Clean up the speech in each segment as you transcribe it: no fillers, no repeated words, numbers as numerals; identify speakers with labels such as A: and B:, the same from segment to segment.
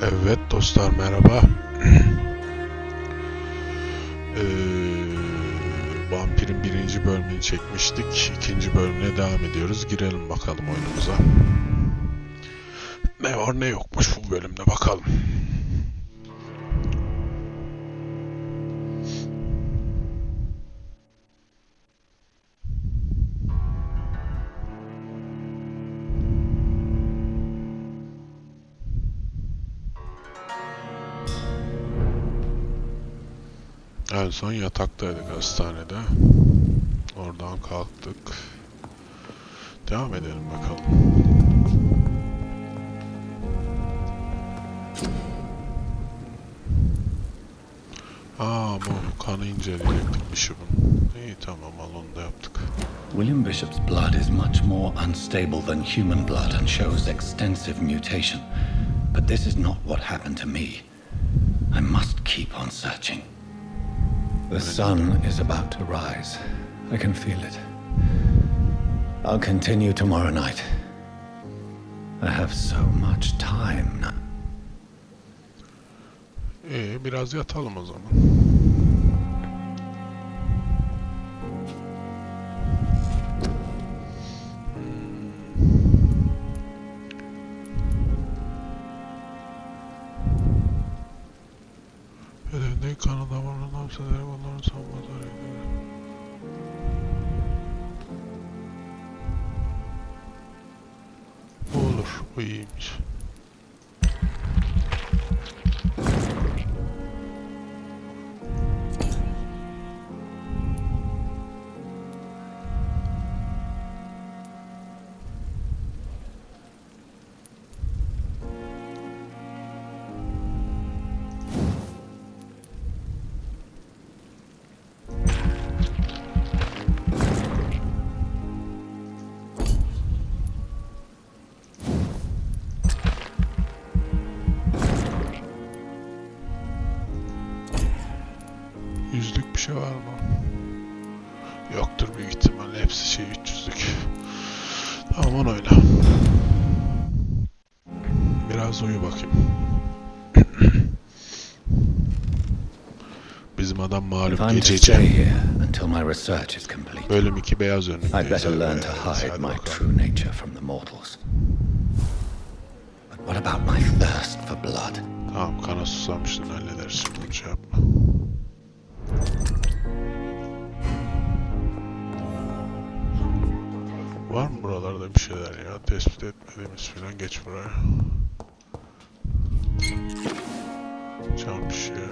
A: Evet dostlar, merhaba. Vampir'in birinci bölümünü çekmiştik. İkinci bölümüne devam ediyoruz. Girelim bakalım oyunumuza. Ne var ne yokmuş bu bölümde bakalım. En son yataktaydık hastanede. Oradan kalktık. Devam edelim bakalım. Bu kanı inceleyecektikmiş bunun. İyi tamam, al onu da yaptık.
B: William Bishop's blood is much more unstable than human blood and shows extensive mutation. But this is not what happened to me. I must keep on searching. The sun is about to rise. I can feel it. I'll continue tomorrow night. I have so much time now.
A: Biraz yatalım o zaman. Hedefindeki kanı damarının hapseleri onların savunmaları. Bu olur, bu iyiymiş. Yüzlük bir şey var mı? Yoktur büyük ihtimalle, hepsi 300'lük. Tamam, öyle. Biraz uyu bakayım. Bizim adam malum gececi. Bölüm 2 Beyaz Önlük'teyiz.
B: I'd better learn to hide my true nature from the mortals. But what about my thirst for blood?
A: Tamam, kana susamıştın, hallederiz şimdi, şey yapma. Var mı buralarda bir şeyler ya? Tespit etmediğimiz filan, geç buraya. Cam bir şey ya.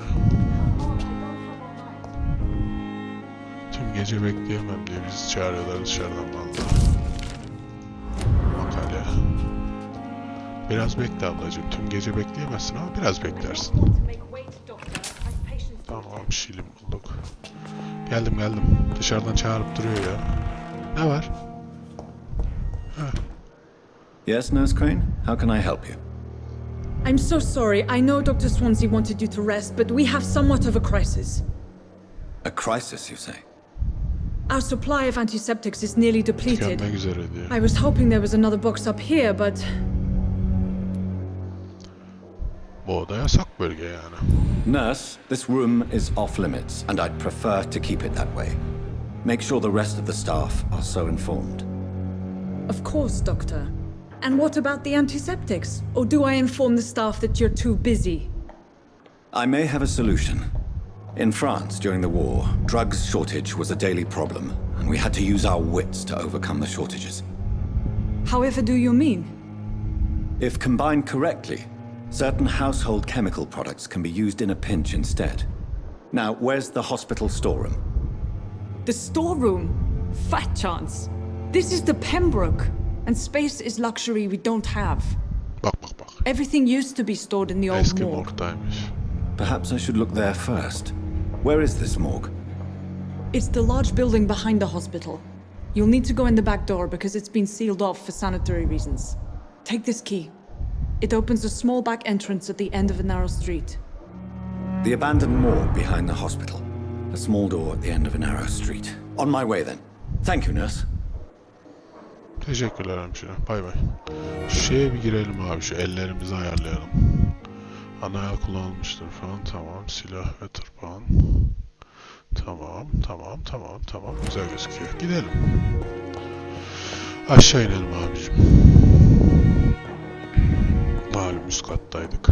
A: Tüm gece bekleyemem diye bizi çağırıyorlar dışarıdan vallahi. Makale. Biraz bekle ablacığım. Tüm gece bekleyemezsin ama biraz beklersin. Tamam, bir şeyim bulduk. Geldim. Dışarıdan çağırıp duruyor ya. Ne var?
B: Yes, Nurse Crane? How can I help you?
C: I'm so sorry. I know Dr. Swansea wanted you to rest, but we have somewhat of a crisis.
B: A crisis, you say?
C: Our supply of antiseptics is nearly depleted.
A: Tükenmek üzere diyor.
C: I was hoping there was another box up here, but...
A: Bu oda yasak bölge yani.
B: Nurse, this room is off limits, and I'd prefer to keep it that way. Make sure the rest of the staff are so informed.
C: Of course, Doctor. And what about the antiseptics? Or do I inform the staff that you're too busy?
B: I may have a solution. In France, during the war, drugs shortage was a daily problem, and we had to use our wits to overcome the shortages.
C: However do you mean?
B: If combined correctly, certain household chemical products can be used in a pinch instead. Now, where's the hospital storeroom?
C: The storeroom? Fat chance. This is the Pembroke, and space is luxury we don't have.
A: Bak.
C: Everything used to be stored in the old
A: Eski
C: morgue.
A: morgdaymış.
B: Perhaps I should look there first. Where is this morgue?
C: It's the large building behind the hospital. You'll need to go in the back door because it's been sealed off for sanitary reasons. Take this key. It opens a small back entrance at the end of a narrow street.
B: The abandoned morgue behind the hospital. A small door at the end of a narrow street. On my way then. Thank you, nurse.
A: Teşekkürler hemşire. Bay bay. Şu şeye bir girelim abi. Şu ellerimizi ayarlayalım. Ana el kullanılmıştır falan. Tamam. Silah ve tırpan. Tamam. Tamam. Güzel gözüküyor. Gidelim. Aşağı inelim abicim. Malum üst kattaydık.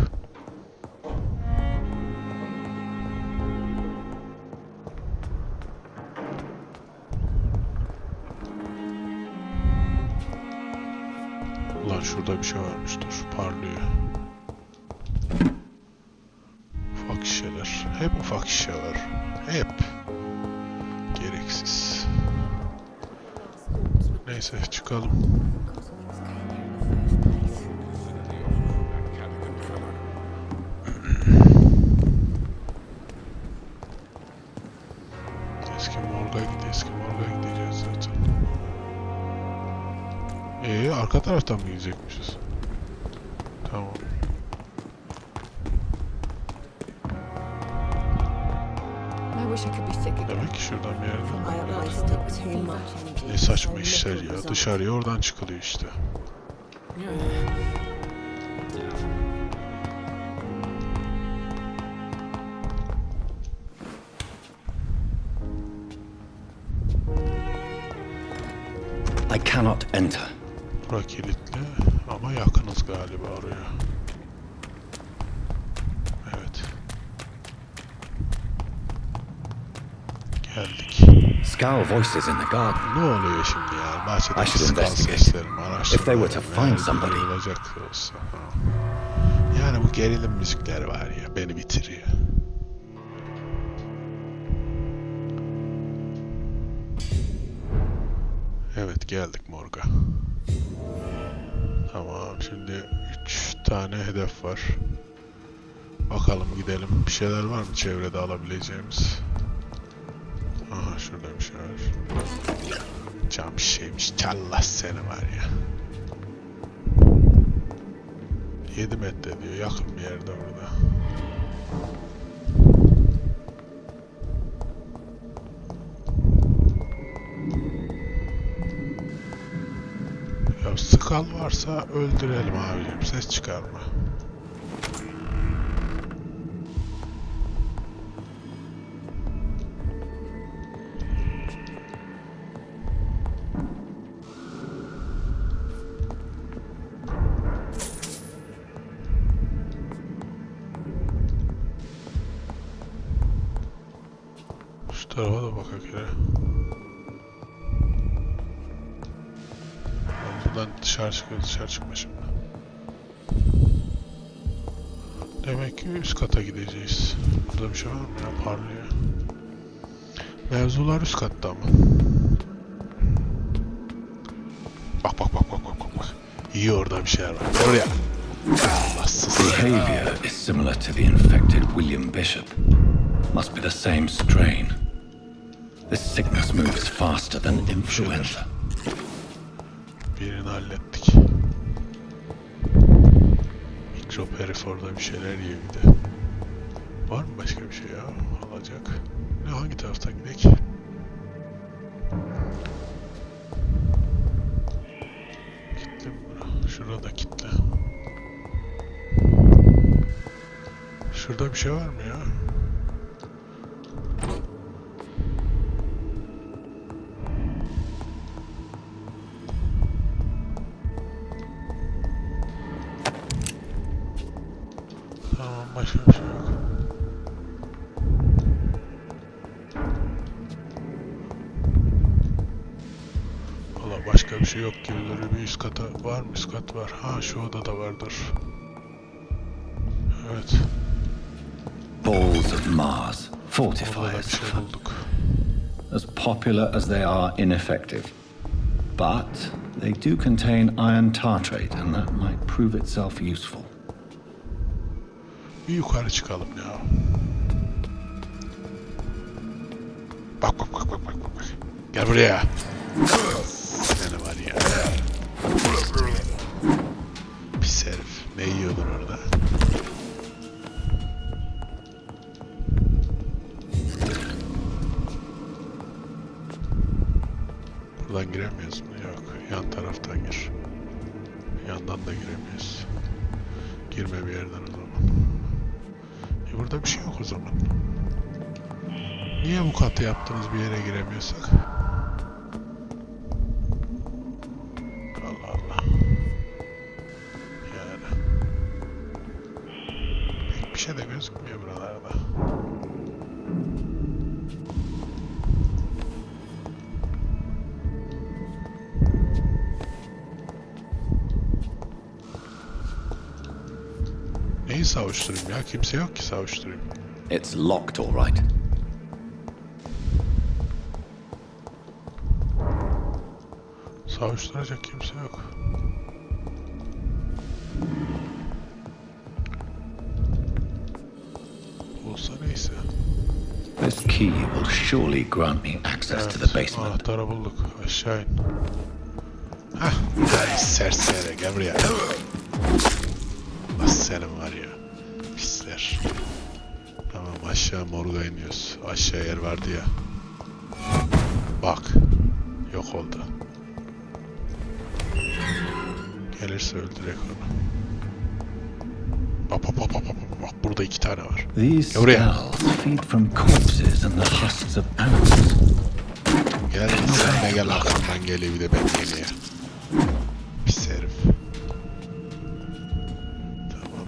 A: Ulan şurada bir şey varmış, dur. Parlıyor. Ufak şişeler. Hep ufak şişeler. Hep. Gereksiz. Neyse çıkalım. Eski morga gideceğiz zaten. Arka taraftan mı gidecekmişiz? Tamam.
D: I wish I could be sick again.
A: Demek ki şuradan bir yerden.
D: I realized it was too much.
A: Ne saçma işler ya. Dışarıya oradan çıkılıyor işte.
B: I cannot enter.
A: Bura kilitli ama yakınız galiba oraya. Evet. Geldik.
B: Scowl voices in the garden.
A: Ne oluyor şimdi ya? Bahçede
B: I should
A: skal
B: investigate.
A: seslerim, araştırma.
B: If they were to find somebody.
A: Olacak olsa. Ha. Yani bu gerilim müzikleri var ya, beni bitiriyor. Evet, geldik morga. Tamam, şimdi 3 tane hedef var. Bakalım gidelim. Bir şeyler var mı çevrede alabileceğimiz? Aha, şurada bir şey var. Cam şeymiş. Allah seni var ya. 7 metre diyor. Yakın bir yerde burada. Ya skal varsa öldürelim abicim. Ses çıkarma. Şu tarafa da bakak hele. Buradan dışarı çıkma şimdi. Demek ki üst kata gideceğiz. Burada bir şey var mı ya? Parlıyor. Mevzular üst katta ama. Bak. İyi, orada bir şeyler var. Oraya.
B: Behavior is similar to the infected William Bishop. Must be the same strain. This sickness moves faster than influenza.
A: Birini hallettik. Mikrop herif orada bir şeyler yiyor bir de. Var mı başka bir şey ya? Alacak. Ne, hangi taraftan gidelim? Kilitli mi bura? Şurada kilitli. Şurada bir şey var mı ya? Tamam, başka bir şey yok. Valla başka bir şey yok gibi duruyor. Bir üst kata var mı? Üst kat var. Ha, şu odada vardır. Evet.
B: Balls of Mars,
A: Orada da bir
B: fortifiers.
A: şey bulduk.
B: As popular as they are ineffective. But they do contain iron tartrate, and that might prove itself useful.
A: Bir yukarı çıkalım ya. Bak. Gel buraya. Seni var ya. Pis herif. Ne yiyordun orada? Buradan giremiyoruz mu? Yok. Yan taraftan gir. Yandan da giremiyoruz. Girme bir yerden o zaman. Burada bir şey yok o zaman. Niye bu katı yaptınız, bir yere giremiyorsak? Allah Allah. Yani. Pek bir şey de gözükmüyor buralarda. Neyi savuşturayım ya? Kimse yok ki savuşturayım.
B: It's locked, all right.
A: Savuşturacak kimse yok. Olsa neyse.
B: This key will surely grant me access to the basement.
A: Anahtarı bulduk. Aşağı in. Hah. Ay serseri. Gel buraya. Senin var ya. Pisler. Tamam, aşağı morga iniyoruz. Aşağı yer vardı ya. Bak. Yok oldu. Gelirse öldürek onu. Bak burada 2 tane var.
B: These
A: Gel buraya.
B: cells feed from corpses and the husks of animals.
A: Gel sen de gel, arkamdan geliyor bir de ben geliyor. Pis herif. Tamam.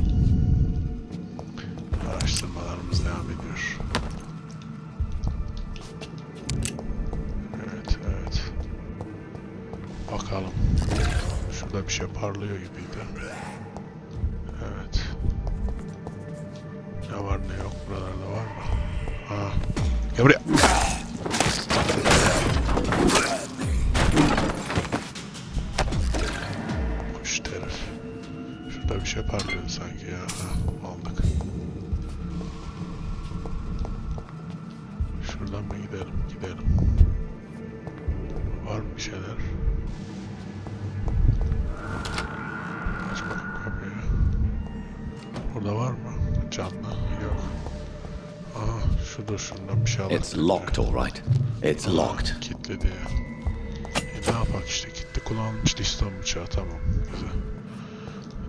A: Araştırmalarımız devam ediyor. Evet. Bakalım. Şurada bir şey parlıyor gibiydi. Evet. Ne var ne yok buralarda, var mı? Ha. Gel buraya. Kuş herif. Şurada bir şey parlıyordu sanki ya. Ha, aldık. Şuradan mı gidelim? Gidelim. Var mı bir şeyler? Aç bakayım kapıyı. Burada var mı? Canlı. Yok. Aha, şundan bir şey alalım.
B: It's locked, all right. It's locked.
A: Kilitledi ya. Ne yapak işte, kilitli kullanılmış diston bıçağı, tamam. Güzel.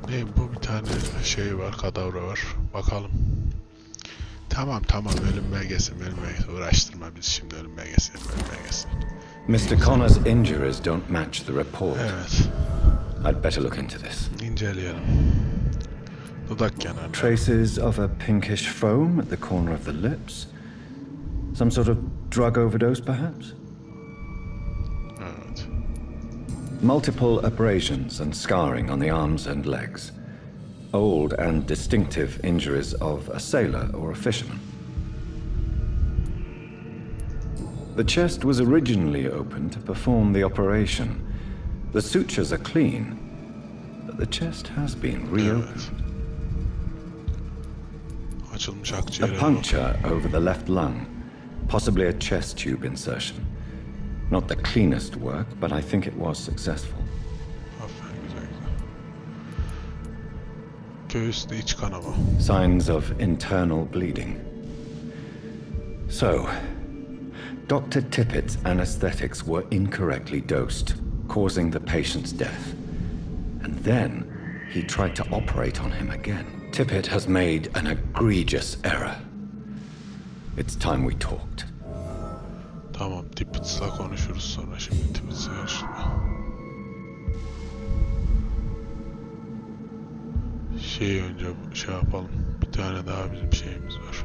A: Ne bu, bir tane şey var, kadavra var. Bakalım. Tamam, ölüm belgesi. Uğraştırma biz şimdi, ölüm belgesi.
B: Mr. Connor's injuries don't match the report.
A: Evet.
B: I'd better look into this.
A: İnceleyelim. Dudak kenarı.
B: Traces of a pinkish foam at the corner of the lips. Some sort of drug overdose, perhaps?
A: Evet.
B: Multiple abrasions and scarring on the arms and legs. Old and distinctive injuries of a sailor or a fisherman. The chest was originally opened to perform the operation. The sutures are clean, but the chest has been reopened.
A: Evet. Açılmış
B: A
A: akciğere.
B: puncture over the left lung, possibly a chest tube insertion. Not the cleanest work, but I think it was successful.
A: Aferin, güzel. Göğüste iç kanama.
B: Signs of internal bleeding. So, Dr. Tippett's anesthetics were incorrectly dosed, causing the patient's death. And then he tried to operate on him again. Tippett has made an egregious error. It's time we talked.
A: Tamam, Tippett'la konuşuruz sonra. Şimdi Tippett'la görüşürüz. Önce şey yapalım. Bir tane daha bizim şeyimiz var.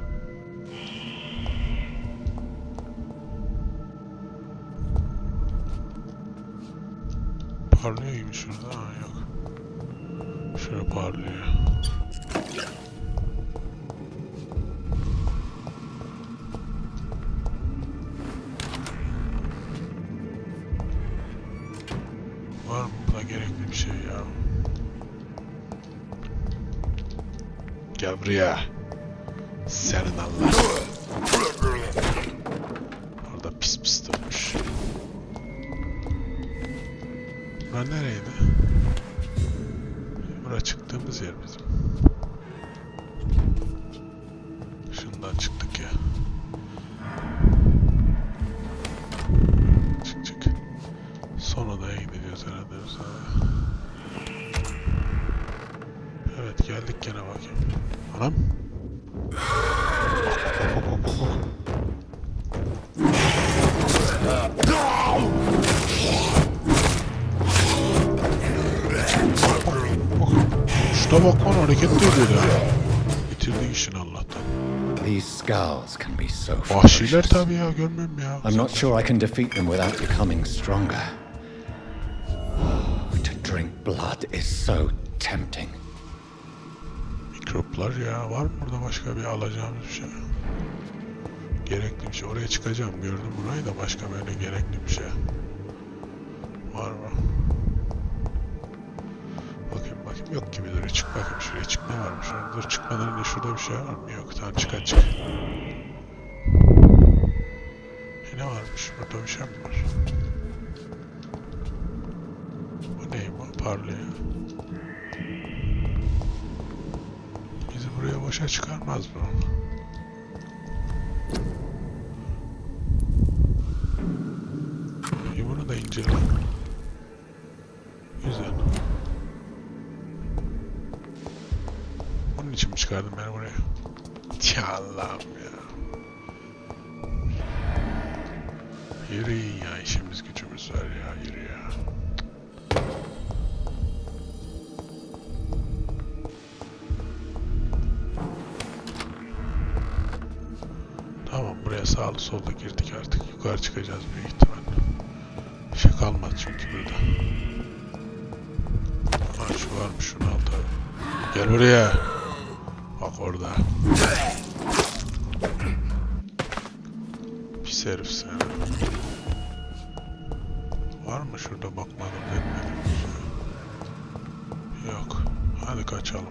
A: Parlıyor gibi şurada. Ha, yok. Şurada parlıyor. Var mı buna gerekli bir şey ya? Gel buraya. Senin Allah. Orada pis durmuş. Bura nereydi? Bura çıktığımız yer bizim. Şundan çıktık ya. Çık. Son odaya gideceğiz herhalde biz. Evet, geldik gene bakayım. Anam. Şuna bak lan, hareket de ediyor ya. Bitirdik işini Allah'tan.
B: These scars can be so
A: Vahşiler
B: ferocious.
A: tabii ya, görmüyor musun ya?
B: I'm not sure I can defeat them without becoming stronger. To drink blood is so tempting.
A: Mikroplar ya. Var mı burada başka bir alacağımız bir şey? Gerekli bir şey. Oraya çıkacağım. Gördüm burayı da, başka böyle gerekli bir şey. Var mı? Bakayım. Yok gibi duruyor. Çık bakayım şuraya. Çık, ne varmış? Dur, çıkmadan önce şurada bir şey var mı? Yok. Tamam, çık. Ne varmış? Burada bir şey mi var? Bu neyim o? Parlıyor. Bizi buraya boşa çıkarmaz mı? Bunu da incele. Güzel. Bunun için mi çıkardım beni buraya? Ya Allah'ım ya. Yürüyün ya, işimiz gücümüz var ya, yürü ya. Tamam, buraya sağlı solda girdik artık. Yukarı çıkacağız büyük ihtimalle. Bir şey kalmadı çünkü burada. Ha, şu varmış, şunu al tabi. Gel buraya. Bak orada. Pis herif sen. Var mı şurada, bakmadım etmedim. Yok. Hadi kaçalım.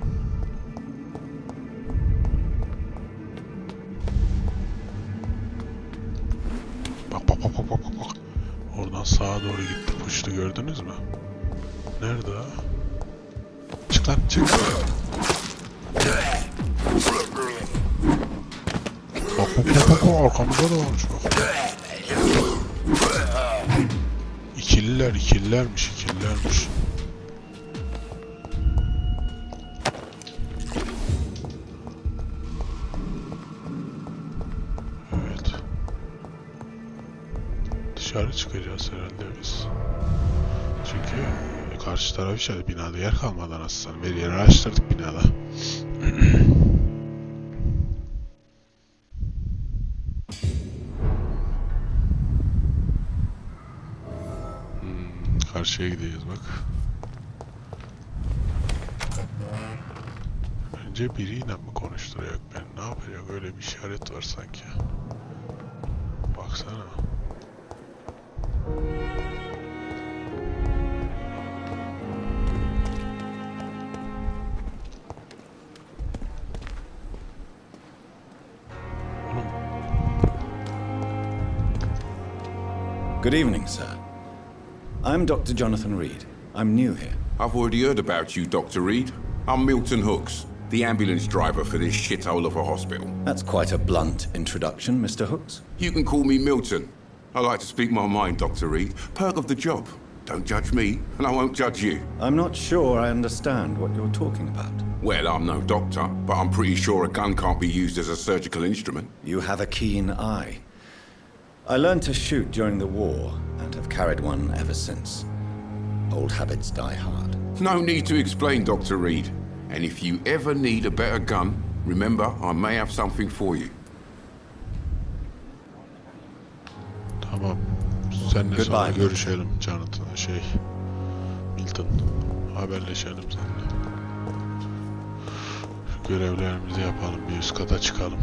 A: Bak. Oradan sağa doğru gitti, uçtu, gördünüz mü? Nerede o? Çık lan, çık. Bak, arkamızda da varmış bak. İkililermiş. Evet. Dışarı çıkacağız herhalde biz. Çünkü karşı taraf içeride, binada yer kalmadan aslında. Bir yeri araştırdık binada. Karşıya gideceğiz bak. Önce biriyle mi konuşturacak beni? Ne yapacak? Öyle bir işaret var sanki. Baksana.
B: Good evening, sir. I'm Dr. Jonathan Reed. I'm new here.
E: I've already heard about you, Dr. Reed. I'm Milton Hooks, the ambulance driver for this shithole of a hospital.
B: That's quite a blunt introduction, Mr. Hooks.
E: You can call me Milton. I like to speak my mind, Dr. Reed. Perk of the job. Don't judge me, and I won't judge you.
B: I'm not sure I understand what you're talking about.
E: Well, I'm no doctor, but I'm pretty sure a gun can't be used as a surgical instrument.
B: You have a keen eye. I learned to shoot during the war and have carried one ever since. Old habits die hard.
E: No need to explain, Dr. Reed. And if you ever need a better gun, remember, I may have something for you.
A: Tamam. Seninle sonra
B: Goodbye.
A: görüşelim Jonathan. Milton. Haberleşelim seninle. Şu görevlerimizi yapalım. Bir üst kata çıkalım.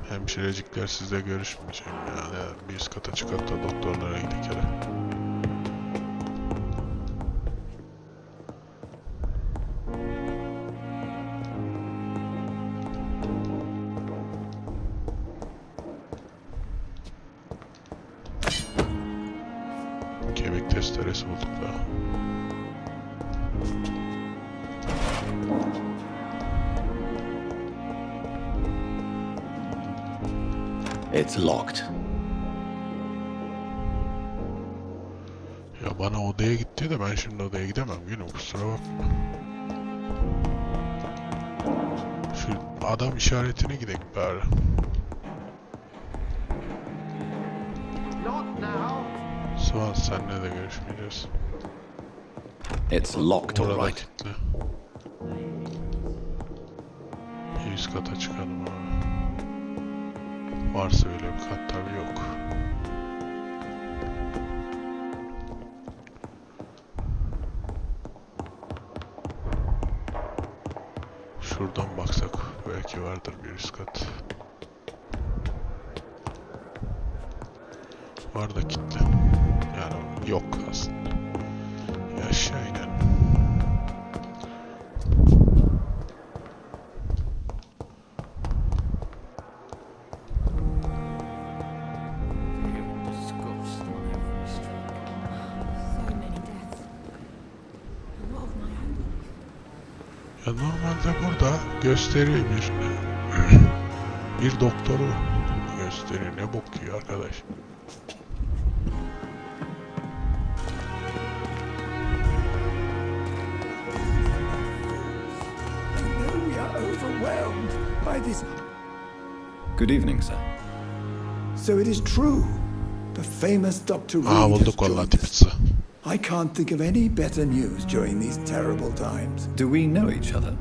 A: Hemşirecikler sizle görüşmeyeceğim yani. Bir üst kata çıkıp da doktorlara gidelim hele. Kemik testeresi bulduk da.
B: It's locked.
A: Ya bana odaya gitti de ben şimdi odaya gidemem gülüm, kusura bakma. Şu adam işaretine gidelim bari. Suat senle de görüşmeyeceğiz.
B: It's locked, all
A: Burada
B: right.
A: kilitli. Bir üst kata çıkalım abi. Varsa öyle bir kat tabi yok. Şuradan baksak belki vardır bir üst kat. Var da kilitli. Yani yok aslında. Aşağı inelim.
D: So many deaths. And what of my own life?
A: Ya normalde burada gösteriyor bir doktoru gösteriyor. Ne bokuyor arkadaş?
F: We are overwhelmed by this.
B: Good evening, sir.
F: So it is true. The famous Dr. Reed
A: Aa
F: has
A: bulduk vallahi
F: joined us.
A: tipitsi.
F: I can't think of any better news during these terrible times.
B: Do we know each other?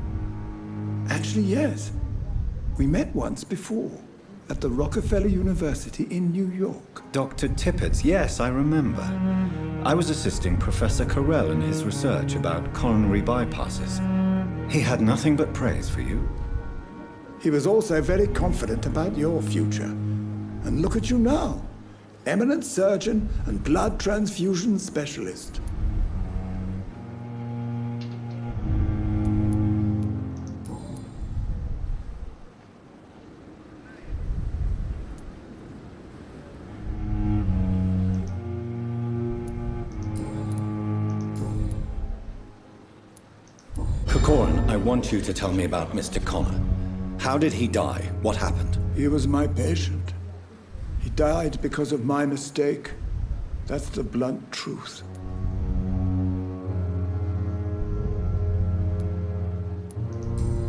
F: Actually, yes. We met once before at the Rockefeller University in New York.
B: Dr. Tippett, yes, I remember. I was assisting Professor Carell in his research about coronary bypasses. He had nothing but praise for you.
F: He was also very confident about your future. And look at you now. Eminent surgeon and blood transfusion specialist.
B: Corcoran, I want you to tell me about Mr. Connor. How did he die? What happened?
F: He was my patient. He died because of my mistake. That's the blunt truth.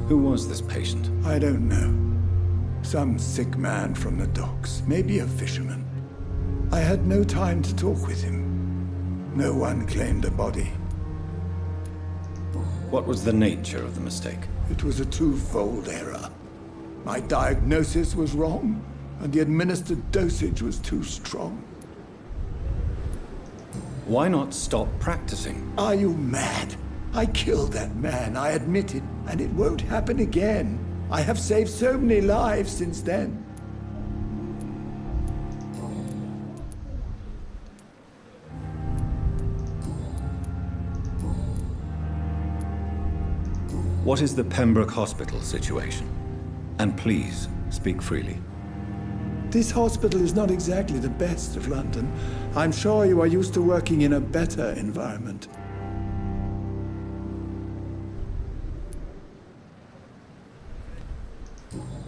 B: Who was this patient?
F: I don't know. Some sick man from the docks, maybe a fisherman. I had no time to talk with him. No one claimed a body.
B: What was the nature of the mistake?
F: It was a twofold error. My diagnosis was wrong, and the administered dosage was too strong.
B: Why not stop practicing?
F: Are you mad? I killed that man, I admit it, and it won't happen again. I have saved so many lives since then.
B: What is the Pembroke Hospital situation? And please, speak freely.
F: This hospital is not exactly the best of London. I'm sure you are used to working in a better environment.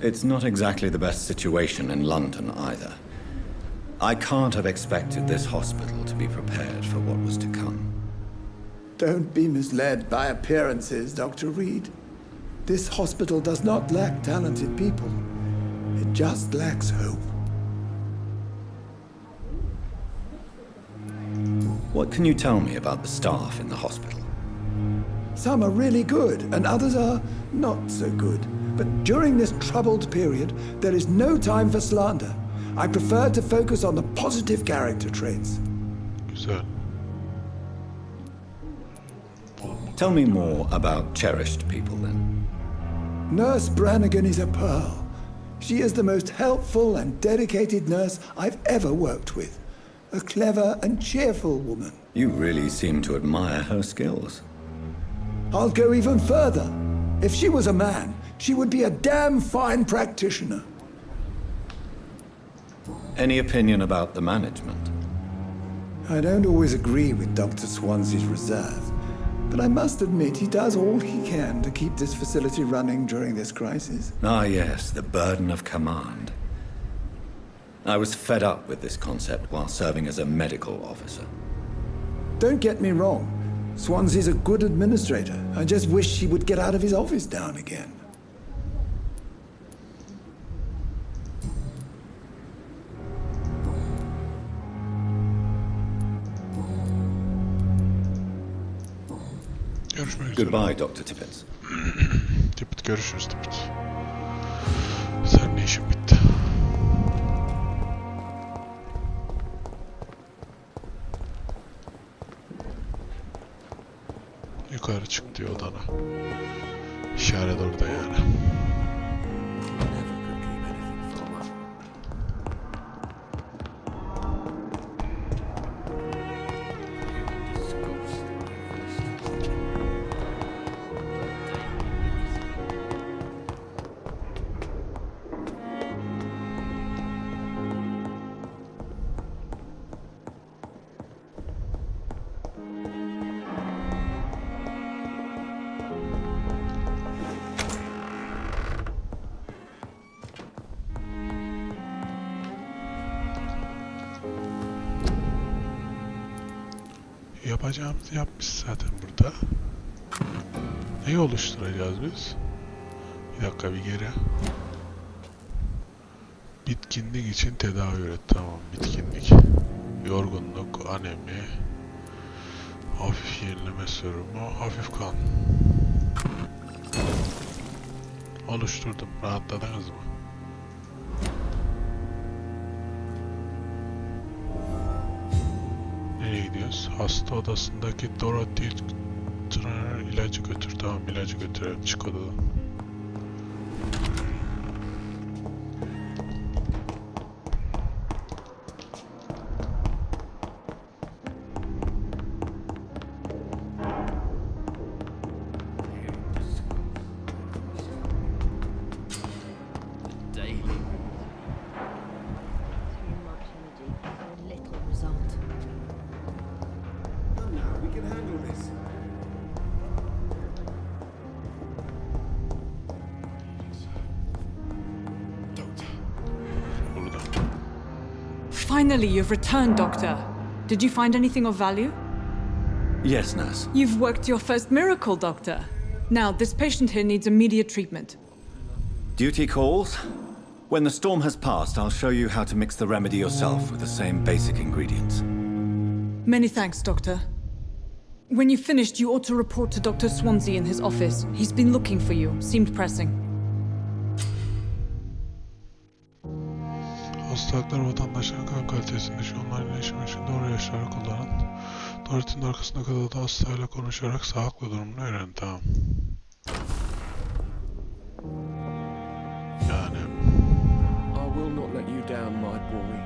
B: It's not exactly the best situation in London either. I can't have expected this hospital to be prepared for what was to come.
F: Don't be misled by appearances, Dr. Reed. This hospital does not lack talented people. It just lacks hope.
B: What can you tell me about the staff in the hospital?
F: Some are really good, and others are not so good. But during this troubled period, there is no time for slander. I prefer to focus on the positive character traits.
A: Güzel.
B: Tell me more about cherished people then.
F: Nurse Brannigan is a pearl. She is the most helpful and dedicated nurse I've ever worked with. A clever and cheerful woman.
B: You really seem to admire her skills.
F: I'll go even further. If she was a man, she would be a damn fine practitioner.
B: Any opinion about the management?
F: I don't always agree with Dr. Swansea's reserve, but I must admit he does all he can to keep this facility running during this crisis.
B: Ah yes, the burden of command. I was fed up with this concept while serving as a medical officer.
F: Don't get me wrong. Swansea's a good administrator. I just wish he would get out of his office now and again.
A: Görüşmek üzere.
B: Goodbye, Dr. Tippett.
A: Tippett, görüşürüz Tippett. Sen ne işin bitti? Yukarı çık diyor odana. İşaret orada yani. Yapacağımızı yapmış zaten burada. Neyi oluşturacağız biz? Bir dakika, bir geri. Bitkinlik için tedavi üret. Tamam, bitkinlik. Yorgunluk, anemi. Hafif yenileme serumu, hafif kan. Oluşturdum. Rahatladınız mı? Nereye gidiyoruz? Hasta odasındaki Dorothy ilacı götür. Tamam, ilacı götürelim. Çık odadan.
D: Too much energy for little result.
G: Come now, we can handle this.
A: Burada.
C: Finally, you've returned, Doctor. Did you find anything of value?
B: Yes, nurse.
C: You've worked your first miracle, Doctor. Now, this patient here needs immediate treatment.
B: Duty calls. When the storm has passed, I'll show you how to mix the remedy yourself with the same basic ingredients.
C: Many thanks, Doctor. When you've finished, you ought to report to Dr. Swansea in his office. He's been looking for you. Seemed pressing.
A: Hastalıklar vatandaşların kan kalitesini düşün. Onların iyileşimi için doğru ilaçları kullanın. Dorothy'nin arkasında kadar da hastayla konuşarak sağlıklı durumunu öğrenin. Tamam. Yani
G: I will not let you down, my boy.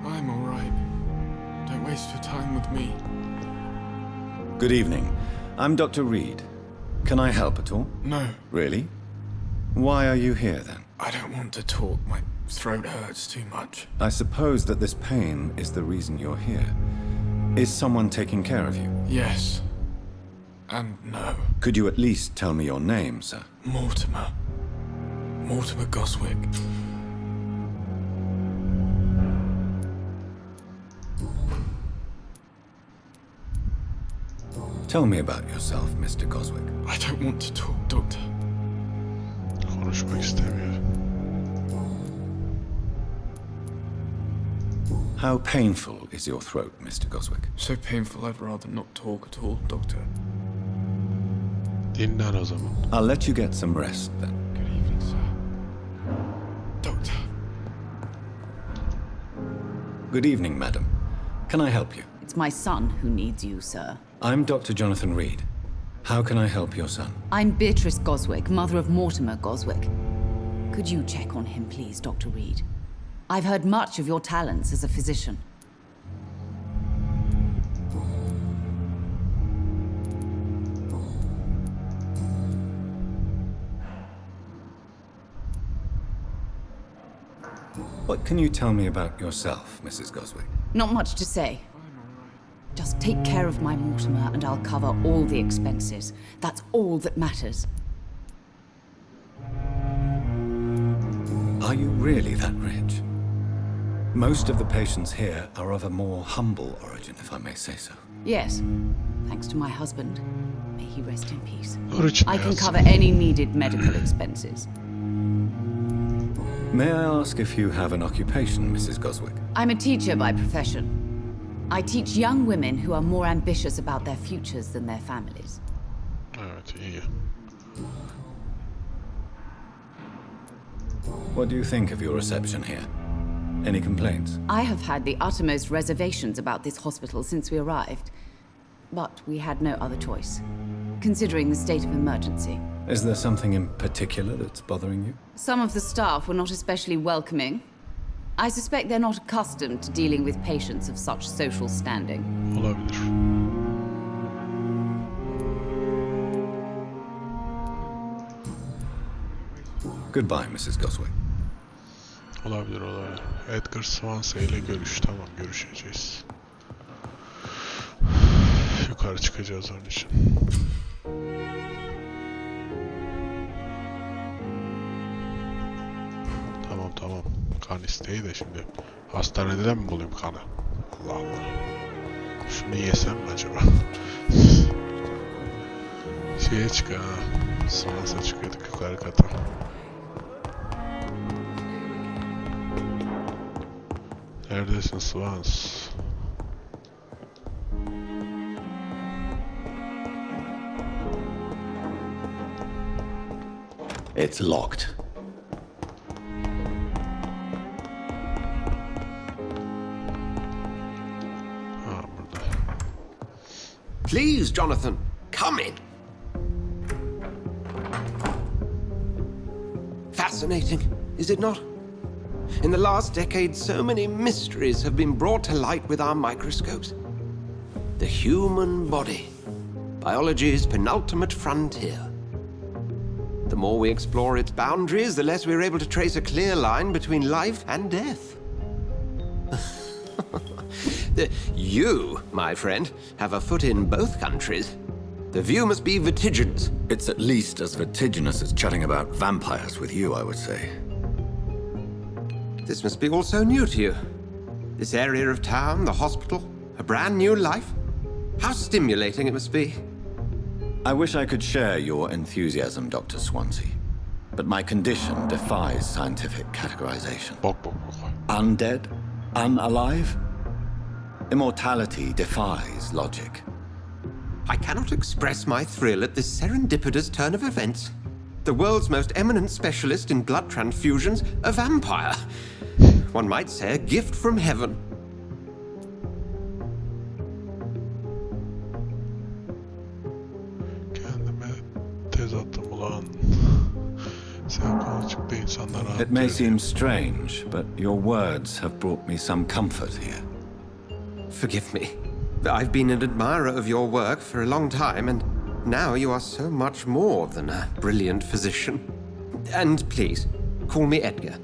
G: I'm all right. Don't waste your time with me.
B: Good evening. I'm Dr. Reed. Can I help at all?
G: No,
B: Really? Why are you here then?
G: I don't want to talk. My throat hurts too much.
B: I suppose that this pain is the reason you're here. Is someone taking care of you?
G: Yes. And no.
B: Could you at least tell me your name, sir?
G: Mortimer. Mortimer Goswick.
B: Tell me about yourself, Mr. Goswick.
G: I don't want to talk, Doctor.
A: konuşmak istemiyor.
B: How painful is your throat, Mr. Goswick?
G: So painful I'd rather not talk at all, Doctor.
A: Dinlen o zaman.
B: I'll let you get some rest then.
G: Good evening, sir. Doctor.
B: Good evening, madam. Can I help you?
H: It's my son who needs you, sir.
B: I'm Dr. Jonathan Reed. How can I help your son?
H: I'm Beatrice Goswick, mother of Mortimer Goswick. Could you check on him, please, Dr. Reed? I've heard much of your talents as a physician.
B: What can you tell me about yourself, Mrs. Goswick?
H: Not much to say. Just take care of my Mortimer and I'll cover all the expenses. That's all that matters.
B: Are you really that rich? Most of the patients here are of a more humble origin, if I may say so.
H: Yes, thanks to my husband. May he rest in peace.
A: Origin
H: I can
A: yazsın.
H: cover any needed medical expenses.
B: May I ask if you have an occupation, Mrs. Goswick?
H: I'm a teacher by profession. I teach young women who are more ambitious about their futures than their families.
A: Evet, iyi.
B: What do you think of your reception here? Any complaints?
H: I have had the uttermost reservations about this hospital since we arrived. But we had no other choice, considering the state of emergency.
B: Is there something in particular that's bothering you?
H: Some of the staff were not especially welcoming. I suspect they're not accustomed to dealing with patients of such social standing.
A: Olabilir.
B: Goodbye, Mrs. Goswick.
A: Olabilir. Edgar Swansea ile görüş. Tamam, görüşeceğiz. Yukarı çıkacağız onun için. Tamam. Kan isteği de şimdi. Hastanede de mi bulayım kanı? Allah Allah. Şunu yesem mi acaba? Şeye çıkıyor ha. Swans'a çıkıyorduk yukarı kata. Neredesin Swans?
B: It's locked.
A: Ha, burada.
G: Please, Jonathan, come in. Fascinating, is it not? In the last decade, so many mysteries have been brought to light with our microscopes. The human body, biology's penultimate frontier. The more we explore its boundaries, the less we're able to trace a clear line between life and death. You, my friend, have a foot in both countries. The view must be vertiginous.
B: It's at least as vertiginous as chatting about vampires with you, I would say.
G: This must be all so new to you. This area of town, the hospital, a brand new life. How stimulating it must be.
B: I wish I could share your enthusiasm, Dr. Swansea. But my condition defies scientific categorization.
A: Bak.
B: Undead? Unalive? Immortality defies logic.
G: I cannot express my thrill at this serendipitous turn of events. The world's most eminent specialist in blood transfusions, a vampire. One might say a gift from heaven.
A: Kendime tez attım ulan. Sen konuştukça insanlar
B: It may
A: rahatlıyor.
B: seem strange, but your words have brought me some comfort here.
G: Forgive me. I've been an admirer of your work for a long time, and now you are so much more than a brilliant physician. And please, call me Edgar.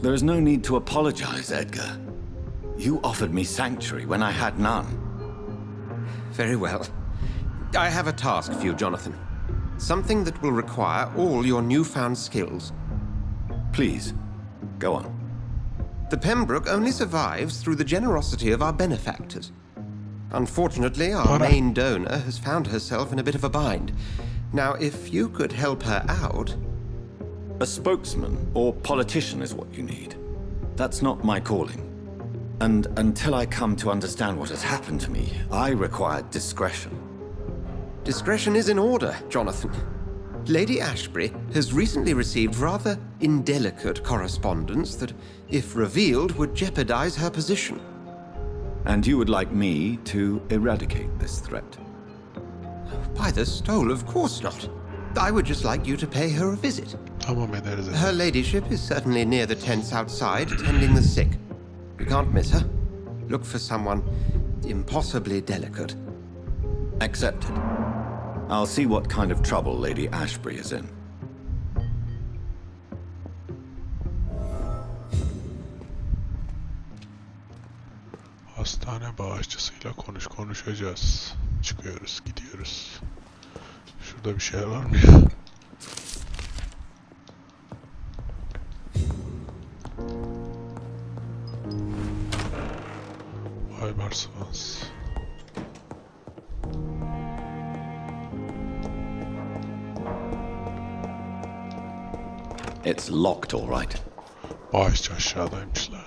B: There is no need to apologize, Edgar. You offered me sanctuary when I had none.
G: Very well. I have a task for you, Jonathan. Something that will require all your newfound skills.
B: Please, go on.
G: The Pembroke only survives through the generosity of our benefactors. Unfortunately, our main donor has found herself in a bit of a bind. Now, if you could help her out...
B: A spokesman or politician is what you need. That's not my calling. And until I come to understand what has happened to me, I require discretion.
G: Discretion is in order, Jonathan. Lady Ashbury has recently received rather indelicate correspondence that, if revealed, would jeopardize her position.
B: And you would like me to eradicate this threat?
G: By the stole, of course not. I would just like you to pay her a visit.
A: Tamam ederiz.
G: Her ladyship is certainly near the tents outside, tending the sick. You can't miss her. Look for someone impossibly delicate.
B: Accepted. I'll see what kind of trouble Lady Ashbury is in.
A: Hastane bağışçısıyla konuşacağız. Çıkıyoruz, gidiyoruz. Şurada bir şey var mı ya? Vay Barsvans.
B: It's locked, all right.
A: Bağış aşağıdaymışlar.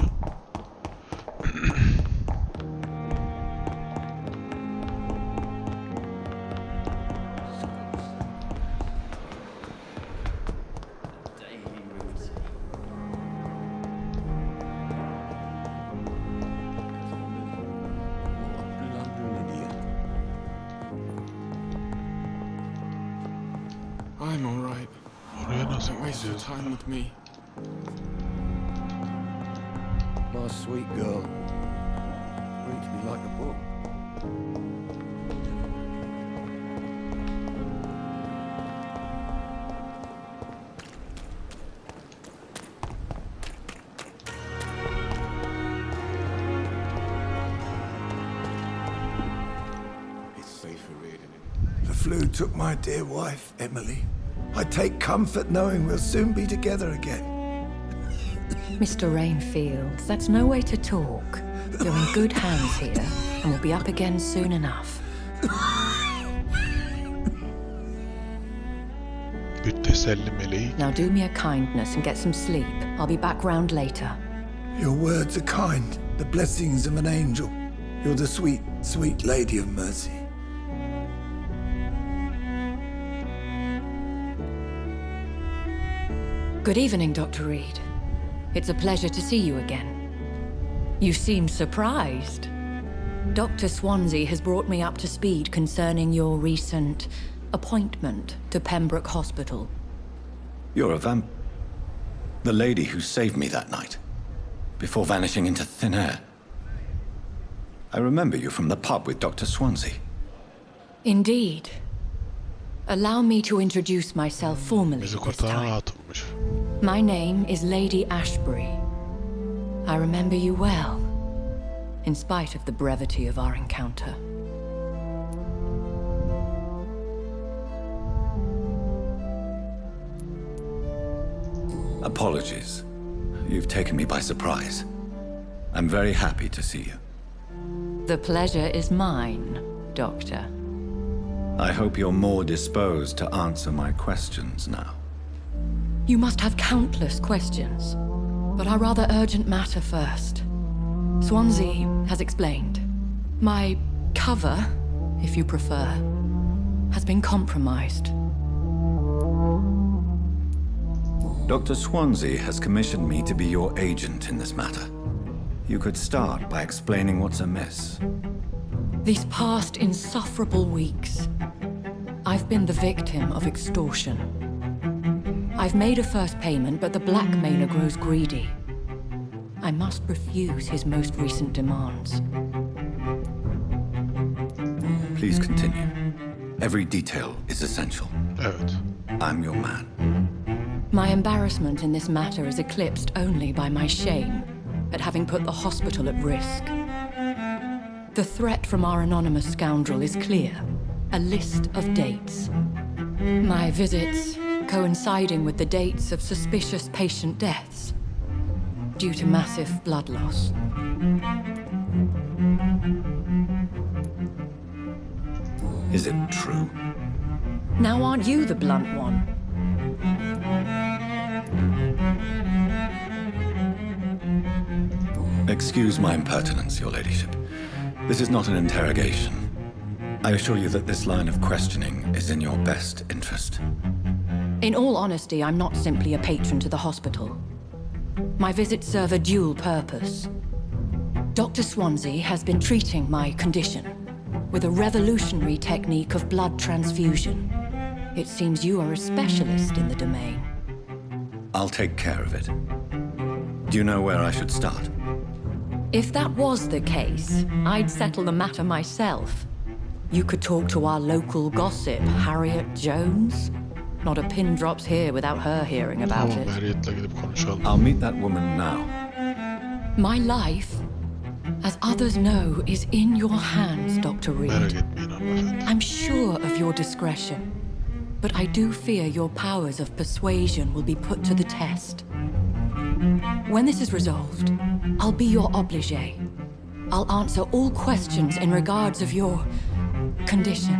I: I'm all right.
A: Oraya nasıl
I: Don't waste your
A: gideceğiz?
I: time with me.
F: My sweet girl. Reads me like a book.
E: It's safer here than
F: The flu took my dear wife, Emily. I take comfort knowing we'll soon be together again.
J: Mr. Rainfield, that's no way to talk. You're in good hands here, and we'll be up again soon enough.
A: Bir teselli meleği.
J: Now do me a kindness and get some sleep. I'll be back round later.
F: Your words are kind, the blessings of an angel. You're the sweet, sweet Lady of Mercy.
J: Good evening, Dr. Reed. It's a pleasure to see you again. You seem surprised. Dr. Swansea has brought me up to speed concerning your recent appointment to Pembroke Hospital.
B: You're a the lady who saved me that night, before vanishing into thin air. I remember you from the pub with Dr. Swansea.
J: Indeed. Allow me to introduce myself formally
A: Bizi
J: this
A: kurtaran
J: time.
A: hatunmuş.
J: My name is Lady Ashbury. I remember you well, in spite of the brevity of our encounter.
B: Apologies. You've taken me by surprise. I'm very happy to see you.
J: The pleasure is mine, Doctor.
B: I hope you're more disposed to answer my questions now.
J: You must have countless questions, but our rather urgent matter first. Swansea has explained. My cover, if you prefer, has been compromised.
B: Dr. Swansea has commissioned me to be your agent in this matter. You could start by explaining what's amiss.
J: These past insufferable weeks, I've been the victim of extortion. I've made a first payment, but the blackmailer grows greedy. I must refuse his most recent demands.
B: Please continue. Every detail is essential.
A: Evet.
B: I'm your man.
J: My embarrassment in this matter is eclipsed only by my shame at having put the hospital at risk. The threat from our anonymous scoundrel is clear. A list of dates. My visits coinciding with the dates of suspicious patient deaths due to massive blood loss.
B: Is it true?
J: Now aren't you the blunt one?
B: Excuse my impertinence, your ladyship. This is not an interrogation. I assure you that this line of questioning is in your best interest.
J: In all honesty, I'm not simply a patron to the hospital. My visits serve a dual purpose. Dr. Swansea has been treating my condition with a revolutionary technique of blood transfusion. It seems you are a specialist in the domain.
B: I'll take care of it. Do you know where I should start?
J: If that was the case, I'd settle the matter myself. You could talk to our local gossip, Harriet Jones. Not a pin drops here without her hearing about
A: Tamam,
J: it.
A: Harriet'le gidip konuşalım.
B: I'll meet that woman now.
J: My life, as others know, is in your hands, Dr.
A: Merak
J: Reed.
A: etmeyin hanımefendi.
J: I'm sure of your discretion, but I do fear your powers of persuasion will be put to the test. When this is resolved, I'll be your obligé. I'll answer all questions in regards of your condition.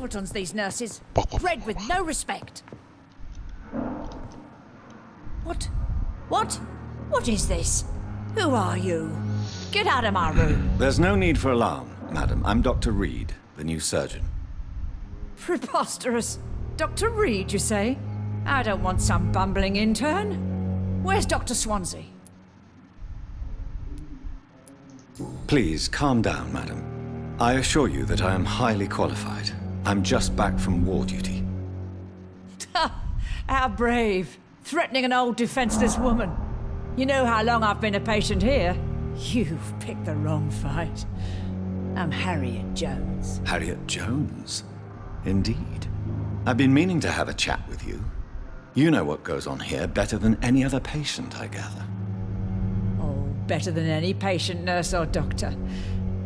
I: simpletons, these nurses.
A: Bak, bak,
I: Bred
A: bak,
I: with
A: bak.
I: no respect. What? What? What is this? Who are you? Get out of my room.
B: There's no need for alarm, madam. I'm Dr. Reed, the new surgeon.
I: Preposterous. Dr. Reed, you say? I don't want some bumbling intern. Where's Dr. Swansea?
B: Please, calm down, madam. I assure you that I am highly qualified. I'm just back from war duty.
I: How brave. Threatening an old defenseless woman. You know how long I've been a patient here? You've picked the wrong fight. I'm Harriet Jones.
B: Harriet Jones? Indeed. I've been meaning to have a chat with you. You know what goes on here better than any other patient, I gather.
I: Oh, better than any patient, nurse or doctor.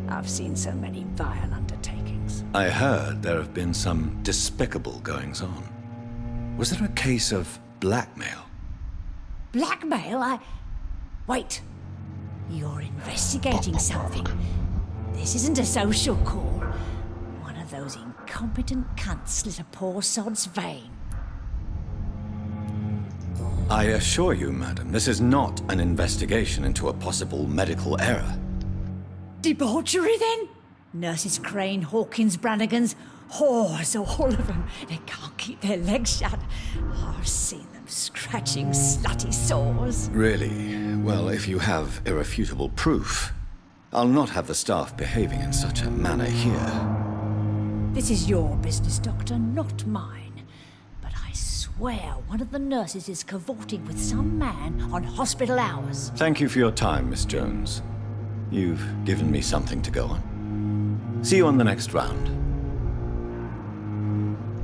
I: I've seen so many vile undertakings.
B: I heard there have been some despicable goings-on. Was there a case of blackmail?
I: Blackmail? Wait. You're investigating something. This isn't a social call. One of those incompetent cunts slit a poor sod's vein.
B: I assure you, madam, this is not an investigation into a possible medical error.
I: Debauchery, then? Nurses Crane, Hawkins, Brannigans, whores, all of them. They can't keep their legs shut. I've seen them scratching slutty sores.
B: Really? Well, if you have irrefutable proof, I'll not have the staff behaving in such a manner here.
I: This is your business, Doctor, not mine. But I swear one of the nurses is cavorting with some man on hospital hours.
B: Thank you for your time, Miss Jones. You've given me something to go on. See you on the next round.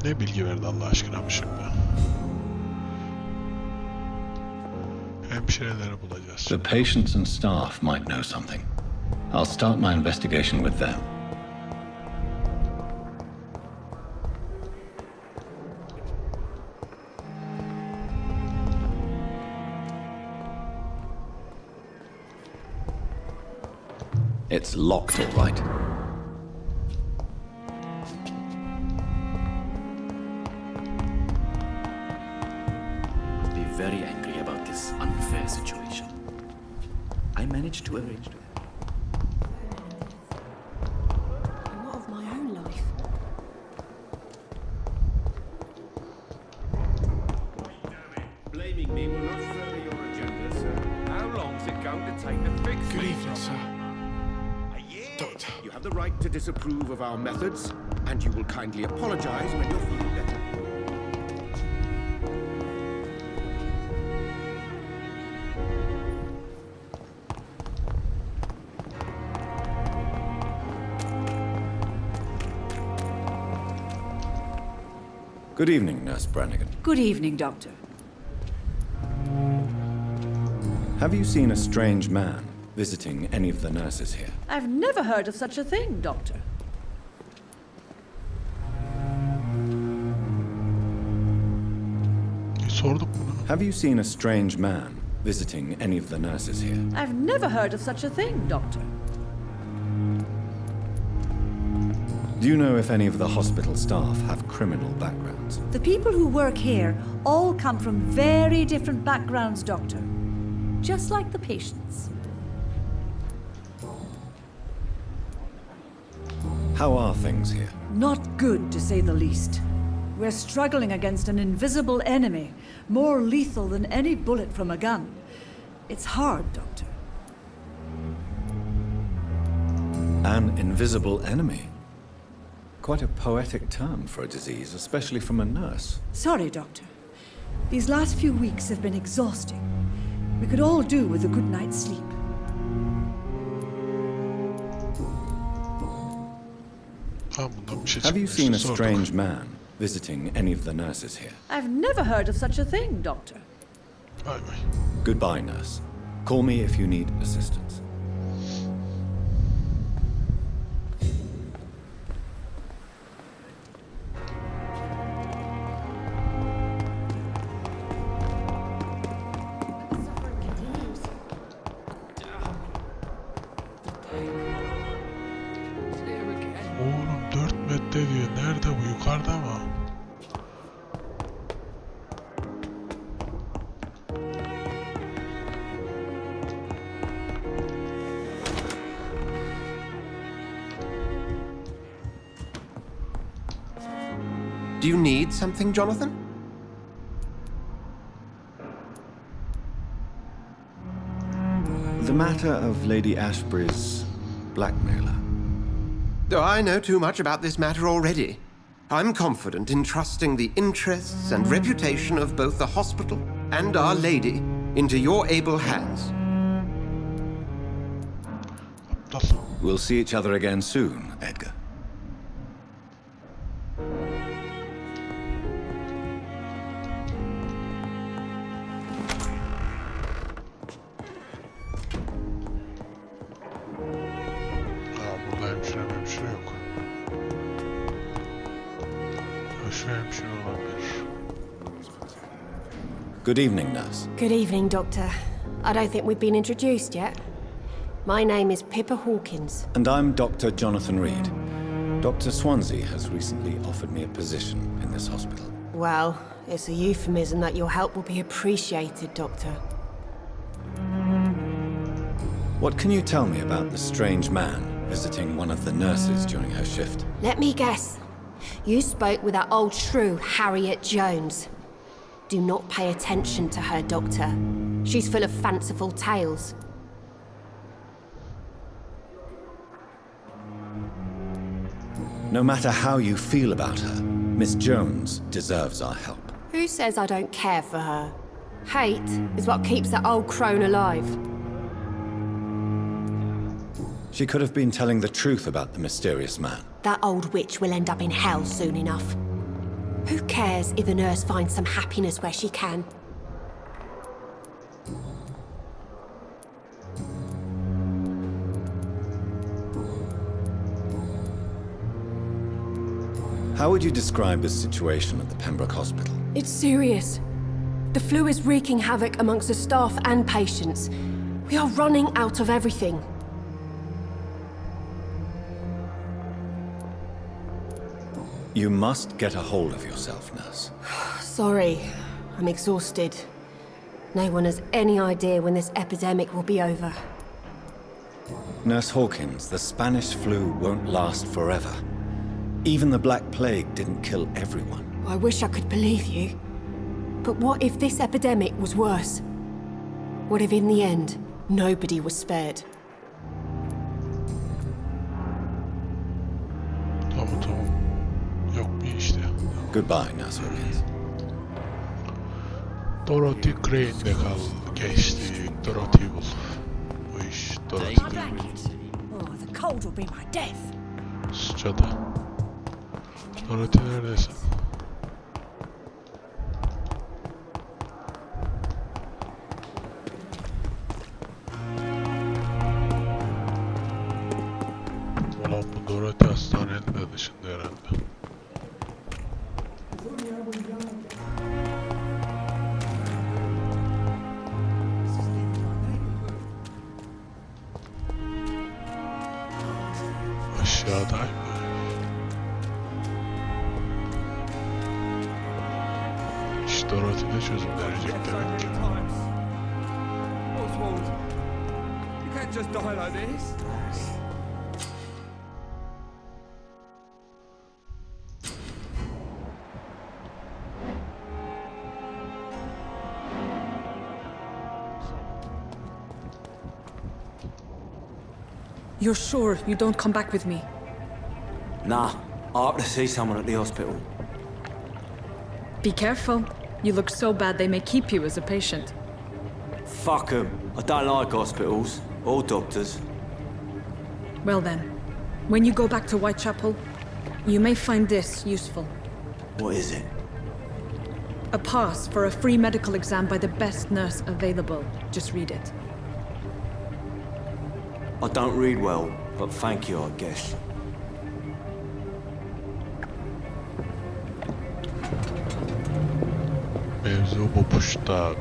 A: Ne bilgi verdi Allah aşkına bu şimdi? Hemşireleri bulacağız.
B: The patients and staff might know something. I'll start my investigation with them. It's locked, all right.
K: Be very angry about this unfair situation. I managed to arrange it.
D: And what of my own life?
L: Blaming me will not further your agenda, sir. How long's it going to take to fix
A: Good
L: these
A: evening, sir.
L: Doctor. You have the right to disapprove of our methods, and you will kindly apologize when you're feeling better.
B: Good evening, Nurse Brannigan.
I: Good evening, Doctor.
B: Have you seen a strange man visiting any of the nurses here?
I: I've never heard of such a thing, Doctor.
A: Sorduk bunu.
B: Have you seen a strange man visiting any of the nurses here?
I: I've never heard of such a thing, Doctor.
B: Do you know if any of the hospital staff have criminal backgrounds?
I: The people who work here all come from very different backgrounds, Doctor. Just like the patients.
B: How are things here?
I: Not good, to say the least. We're struggling against an invisible enemy, more lethal than any bullet from a gun. It's hard, Doctor.
B: An invisible enemy? Quite a poetic term for a disease, especially from a nurse.
I: Sorry, Doctor. These last few weeks have been exhausting. We could all do with a good night's sleep.
A: Tamam, bundan bir şey
B: Have you
A: çıkmış.
B: seen a
A: Sorduk.
B: strange man visiting any of the nurses here?
I: I've never heard of such a thing, Doctor.
A: Vay vay.
B: Goodbye, nurse. Call me if you need assistance.
D: Suffering continues.
A: Oğlum 4 metre diyor. Nerede bu? Yukarıda
G: Do you need something, Jonathan?
B: The matter of Lady Ashbury's blackmailer.
G: Oh, I know too much about this matter already. I'm confident in trusting the interests and reputation of both the hospital and Our Lady into your able hands.
B: We'll see each other again soon, Edgar.
A: Burada hemşire yok. Şu hemşire olabilir.
B: Good evening, nurse.
D: Good evening, Doctor. I don't think we've been introduced yet. My name is Pippa Hawkins.
B: And I'm Dr. Jonathan Reed. Dr. Swansea has recently offered me a position in this hospital.
D: Well, it's a euphemism that your help will be appreciated, Doctor.
B: What can you tell me about the strange man visiting one of the nurses during her shift?
D: Let me guess. You spoke with that old shrew, Harriet Jones. Do not pay attention to her, Doctor. She's full of fanciful tales.
B: No matter how you feel about her, Miss Jones deserves our help.
D: Who says I don't care for her? Hate is what keeps that old crone alive.
B: She could have been telling the truth about the mysterious man.
D: That old witch will end up in hell soon enough. Who cares if the nurse finds some happiness where she can?
B: How would you describe the situation at the Pembroke Hospital?
D: It's serious. The flu is wreaking havoc amongst the staff and patients. We are running out of everything.
B: You must get a hold of yourself, nurse.
D: Sorry, I'm exhausted. No one has any idea when this epidemic will be over.
B: Nurse Hawkins, the Spanish flu won't last forever. Even the Black Plague didn't kill everyone.
D: I wish I could believe you. But what if this epidemic was worse? What if in the end, nobody was spared?
A: Tamam. Yok bir işte.
B: Goodbye, Nurse Hawkins.
A: Dorothy Crane'de geçtik. Dorothy bul. Bu iş Dorothy değil.
I: Oh, the cold will be my death.
A: Sıçadı. Dorothy neredesin? Ulan bu Dorothy hastanenin de dışında herhalde. Aşağıdayım. İş Dorothy'de çözüm verecek demek ki.
M: Oswald, you can't just die like this.
C: You're sure you don't come back with me?
N: Nah, I have to see someone at the hospital.
C: Be careful. You look so bad they may keep you as a patient.
N: Fuck 'em. I don't like hospitals or doctors.
C: Well then, when you go back to Whitechapel, you may find this useful.
N: What is it?
C: A pass for a free medical exam by the best nurse available. Just read it.
N: I don't read well, but thank you, I guess.
A: Mevzu bu puşta abi.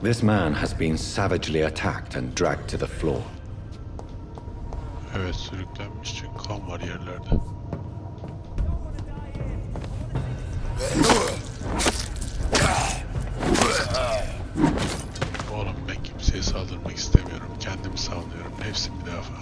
B: This man has been savagely attacked and dragged to the floor.
A: Evet, sürüklenmiş çünkü kan var yerlerde. Oğlum ben kimseye saldırmak istemiyorum. Kendimi savunuyorum. Nefsim bir defa.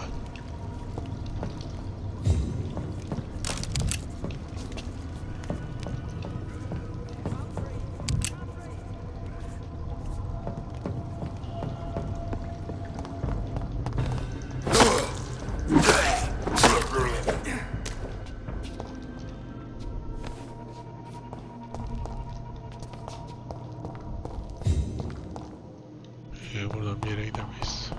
A: Buradan bir yere gidemeyiz.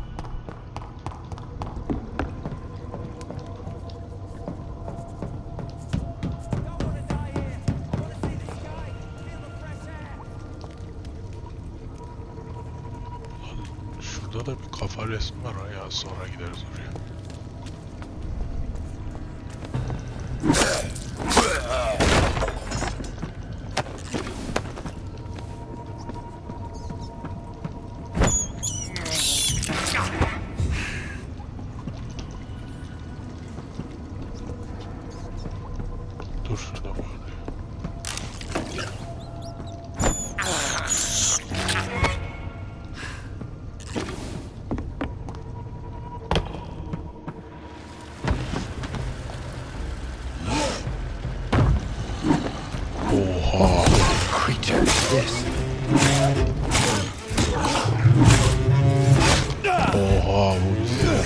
A: Lan şurada da bir kafa resmi var ya, sonra gideriz oraya. Dur şurada var. Oha.
B: Creature is this?
A: Oha, bu güzel.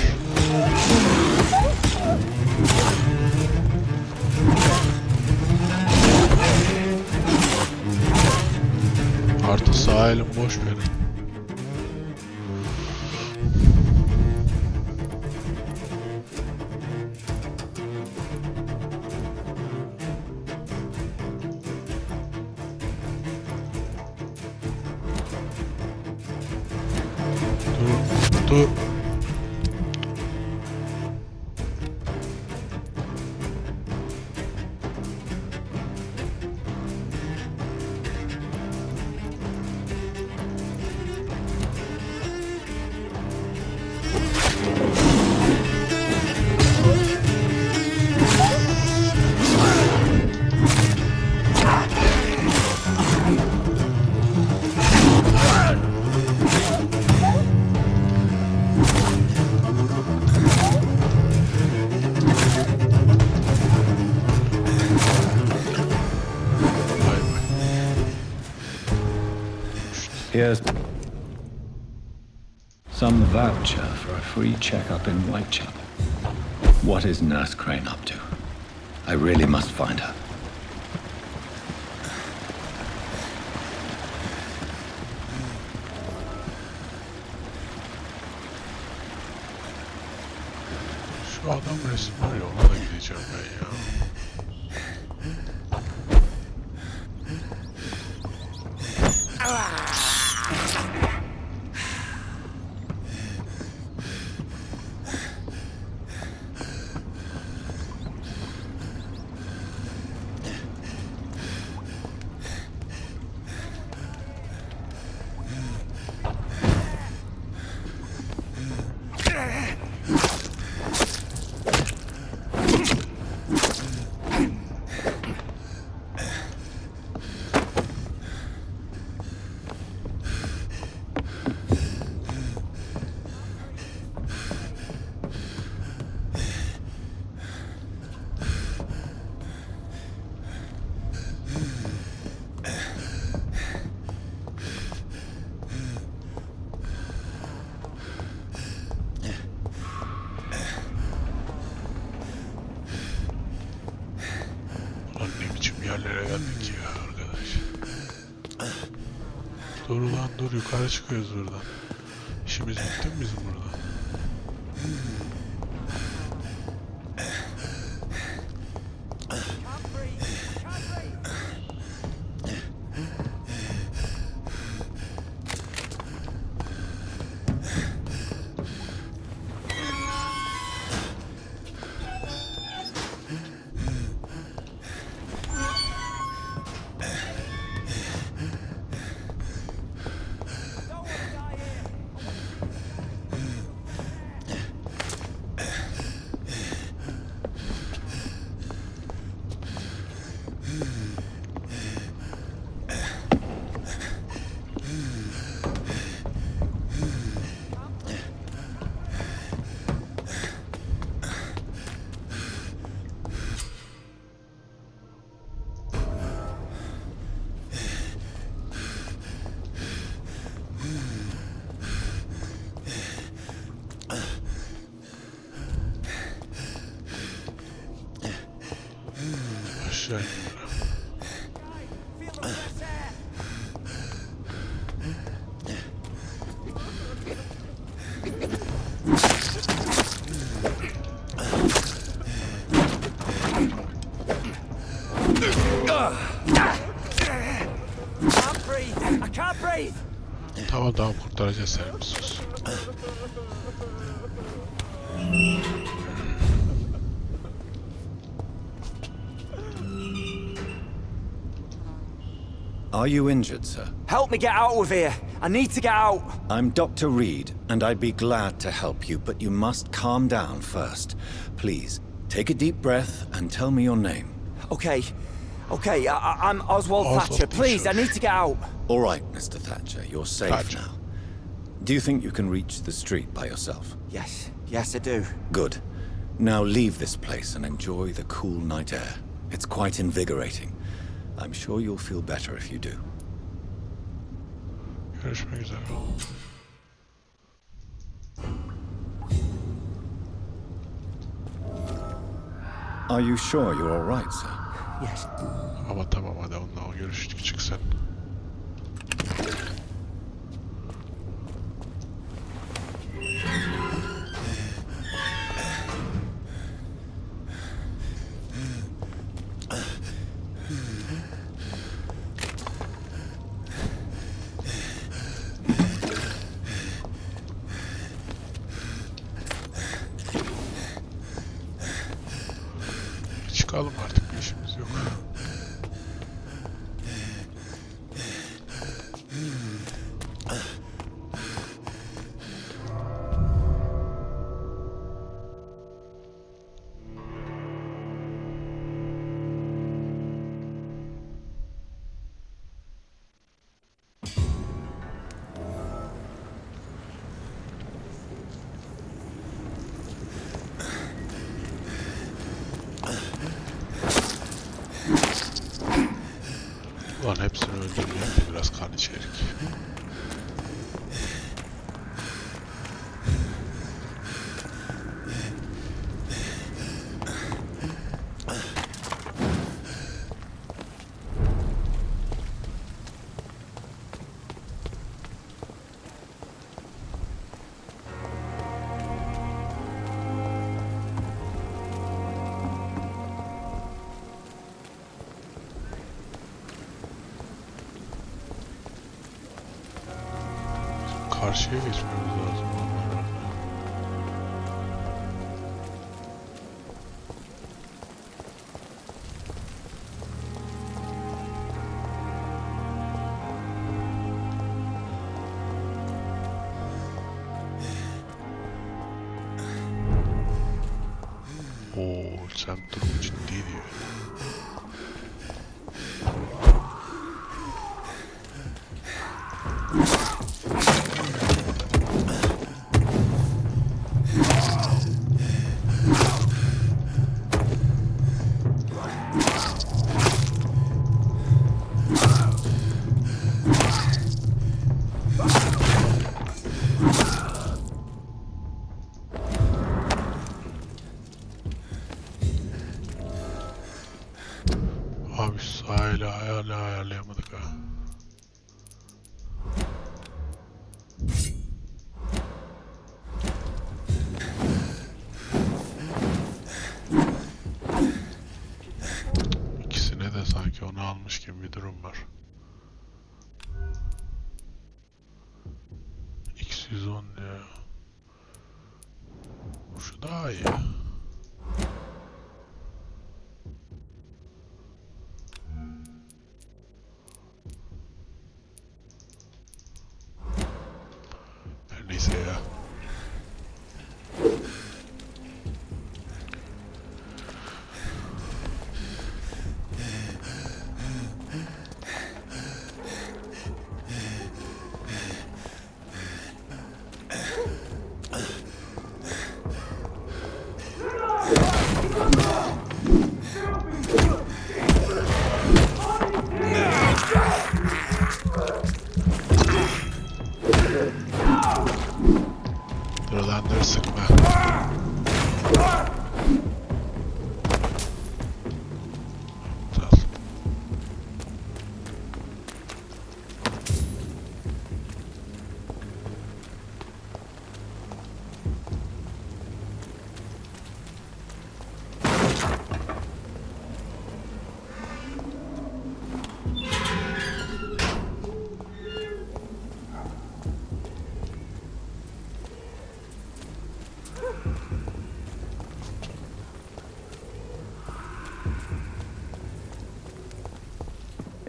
A: Artık sağ elim boş benim. Dur.
B: Here's some voucher for a free checkup in Whitechapel. What is Nurse Crane up to? I really must find her.
A: Şu adam resmi var ya, ona da gideceğim ben ya. Yerlere geldik ya arkadaş. Dur lan dur, yukarı çıkıyoruz buradan. İşimiz bitti mi bizim burada? Aşağı in. Tamam tamam, kurtaracağız seni, bir sus.
B: Are you injured, sir?
N: Help me get out of here. I need to get out.
B: I'm Dr. Reed, and I'd be glad to help you, but you must calm down first. Please, take a deep breath and tell me your name.
N: Okay. I'm Oswald Thatcher. Please, I need to get out.
B: All right, Mr. Thatcher, you're safe now. Do you think you can reach the street by yourself?
N: Yes, I do.
B: Good. Now leave this place and enjoy the cool night air. It's quite invigorating. I'm sure you'll feel better if you do.
A: Görüşmek üzere.
B: Are you sure you're all right, sir?
N: Yes.
A: Ama tamam, hadi onunla görüştük, çık sen. Çıkalım artık, bir işimiz yok. Ulan hepsini öldürmeyelim de biraz kan içerik. Karşıya geçmemiz lazım. Oo, sen durumu ciddi diyor. Abi sahili ayarlayamadık ha. İkisine de sanki onu almış gibi bir durum var. X110 diyor. Şu daha iyi. Neyse ya. Buralanları sıkma.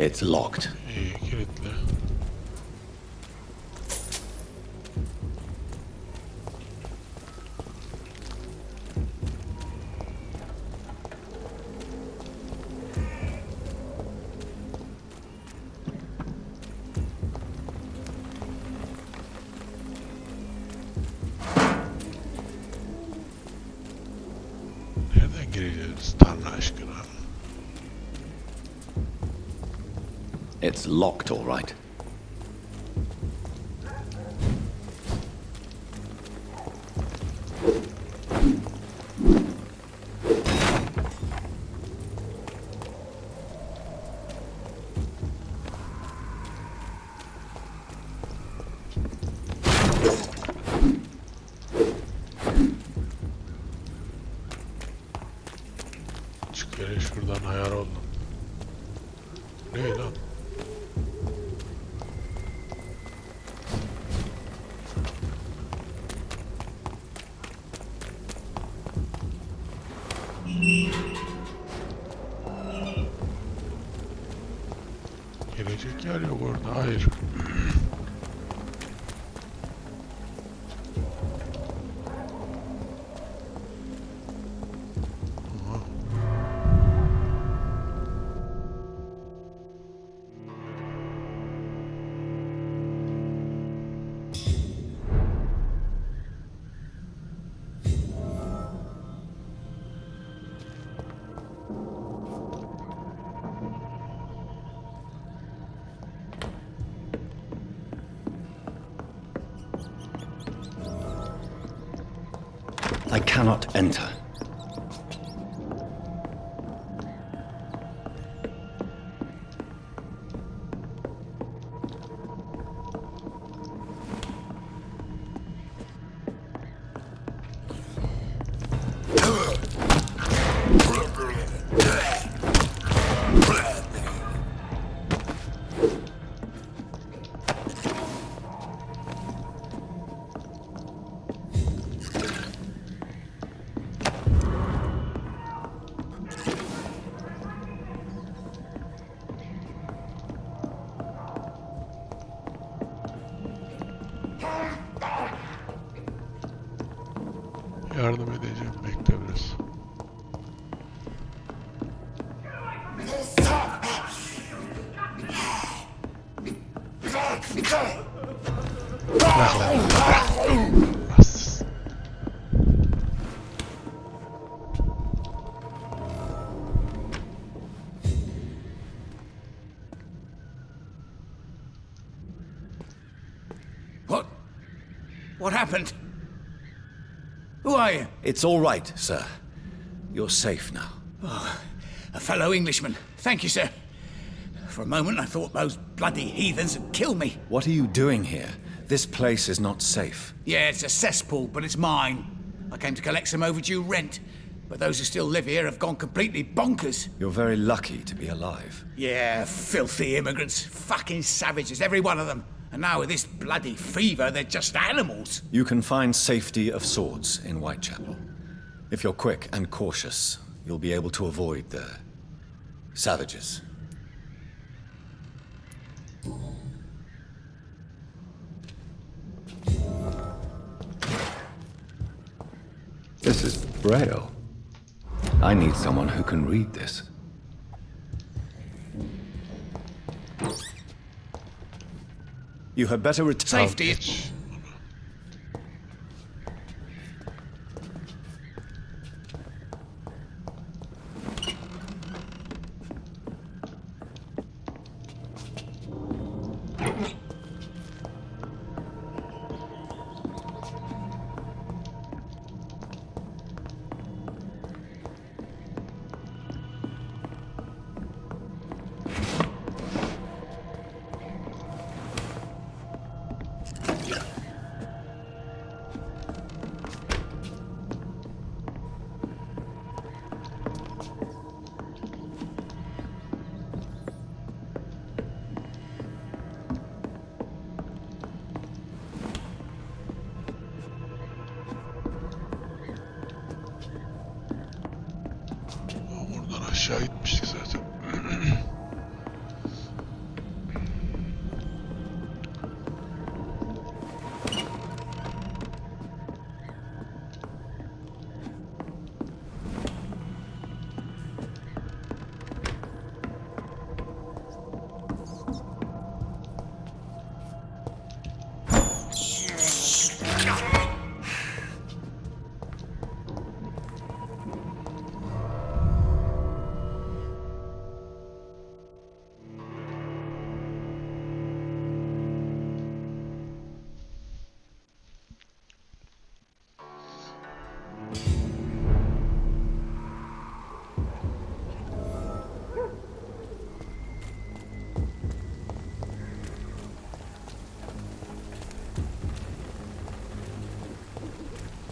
B: It's locked.
A: İyi, kilitli. Nereden gireceğiz Tanrı aşkına?
B: It's locked, all right.
A: Çık hele şuradan ayar oldum. Ne lan? Gelecek yer yok orada. Hayır. Aha.
B: I cannot enter.
A: Yardım edeceğim. Bekle biraz. Bırak lan. Bırak. Bas.
L: What happened? Who are you?
B: It's all right, sir. You're safe now.
L: Oh, a fellow Englishman. Thank you, sir. For a moment, I thought those bloody heathens had killed me.
B: What are you doing here? This place is not safe.
L: Yeah, it's a cesspool, but it's mine. I came to collect some overdue rent, but those who still live here have gone completely bonkers.
B: You're very lucky to be alive.
L: Yeah, filthy immigrants. Fucking savages, every one of them. And now with this bloody fever, they're just animals.
B: You can find safety of sorts in Whitechapel. If you're quick and cautious, you'll be able to avoid the savages. This is Braille. I need someone who can read this. You had better return.
L: Safety.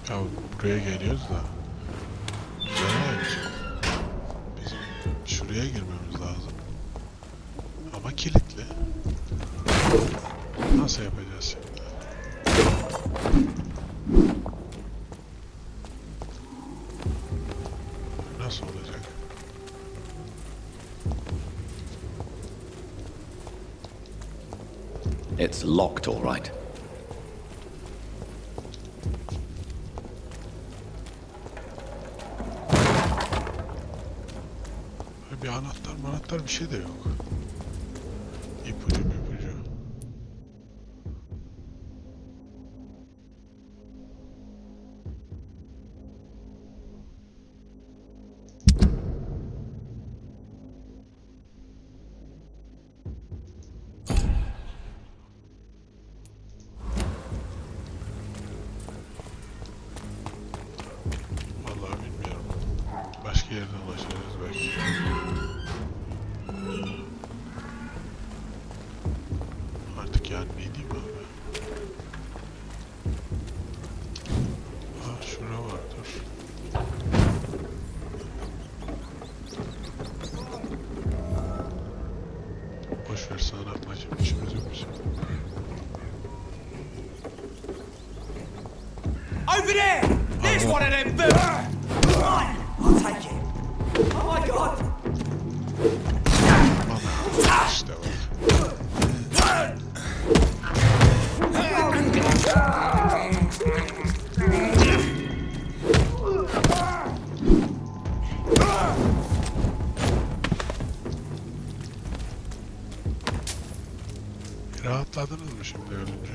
A: Ya buraya geliyoruz da. Nereye bizim şuraya girmemiz lazım. Ama kilitli. Nasıl yapacağız şimdi? Nasıl olacak?
B: It's locked, all right.
A: Bir anahtar bir şey de yok. İpucu. Vallahi bilmiyorum. Başka yerden ulaşırız belki. Artık yani ne diyeyim abi? Şura var, dur. Boşver, sana atmacım, işimiz yok bizim.
M: Over there! There's one of them birds! Right, I'll take it. Oh my god!
A: İşte bak. Rahatladınız mı şimdi ölünce?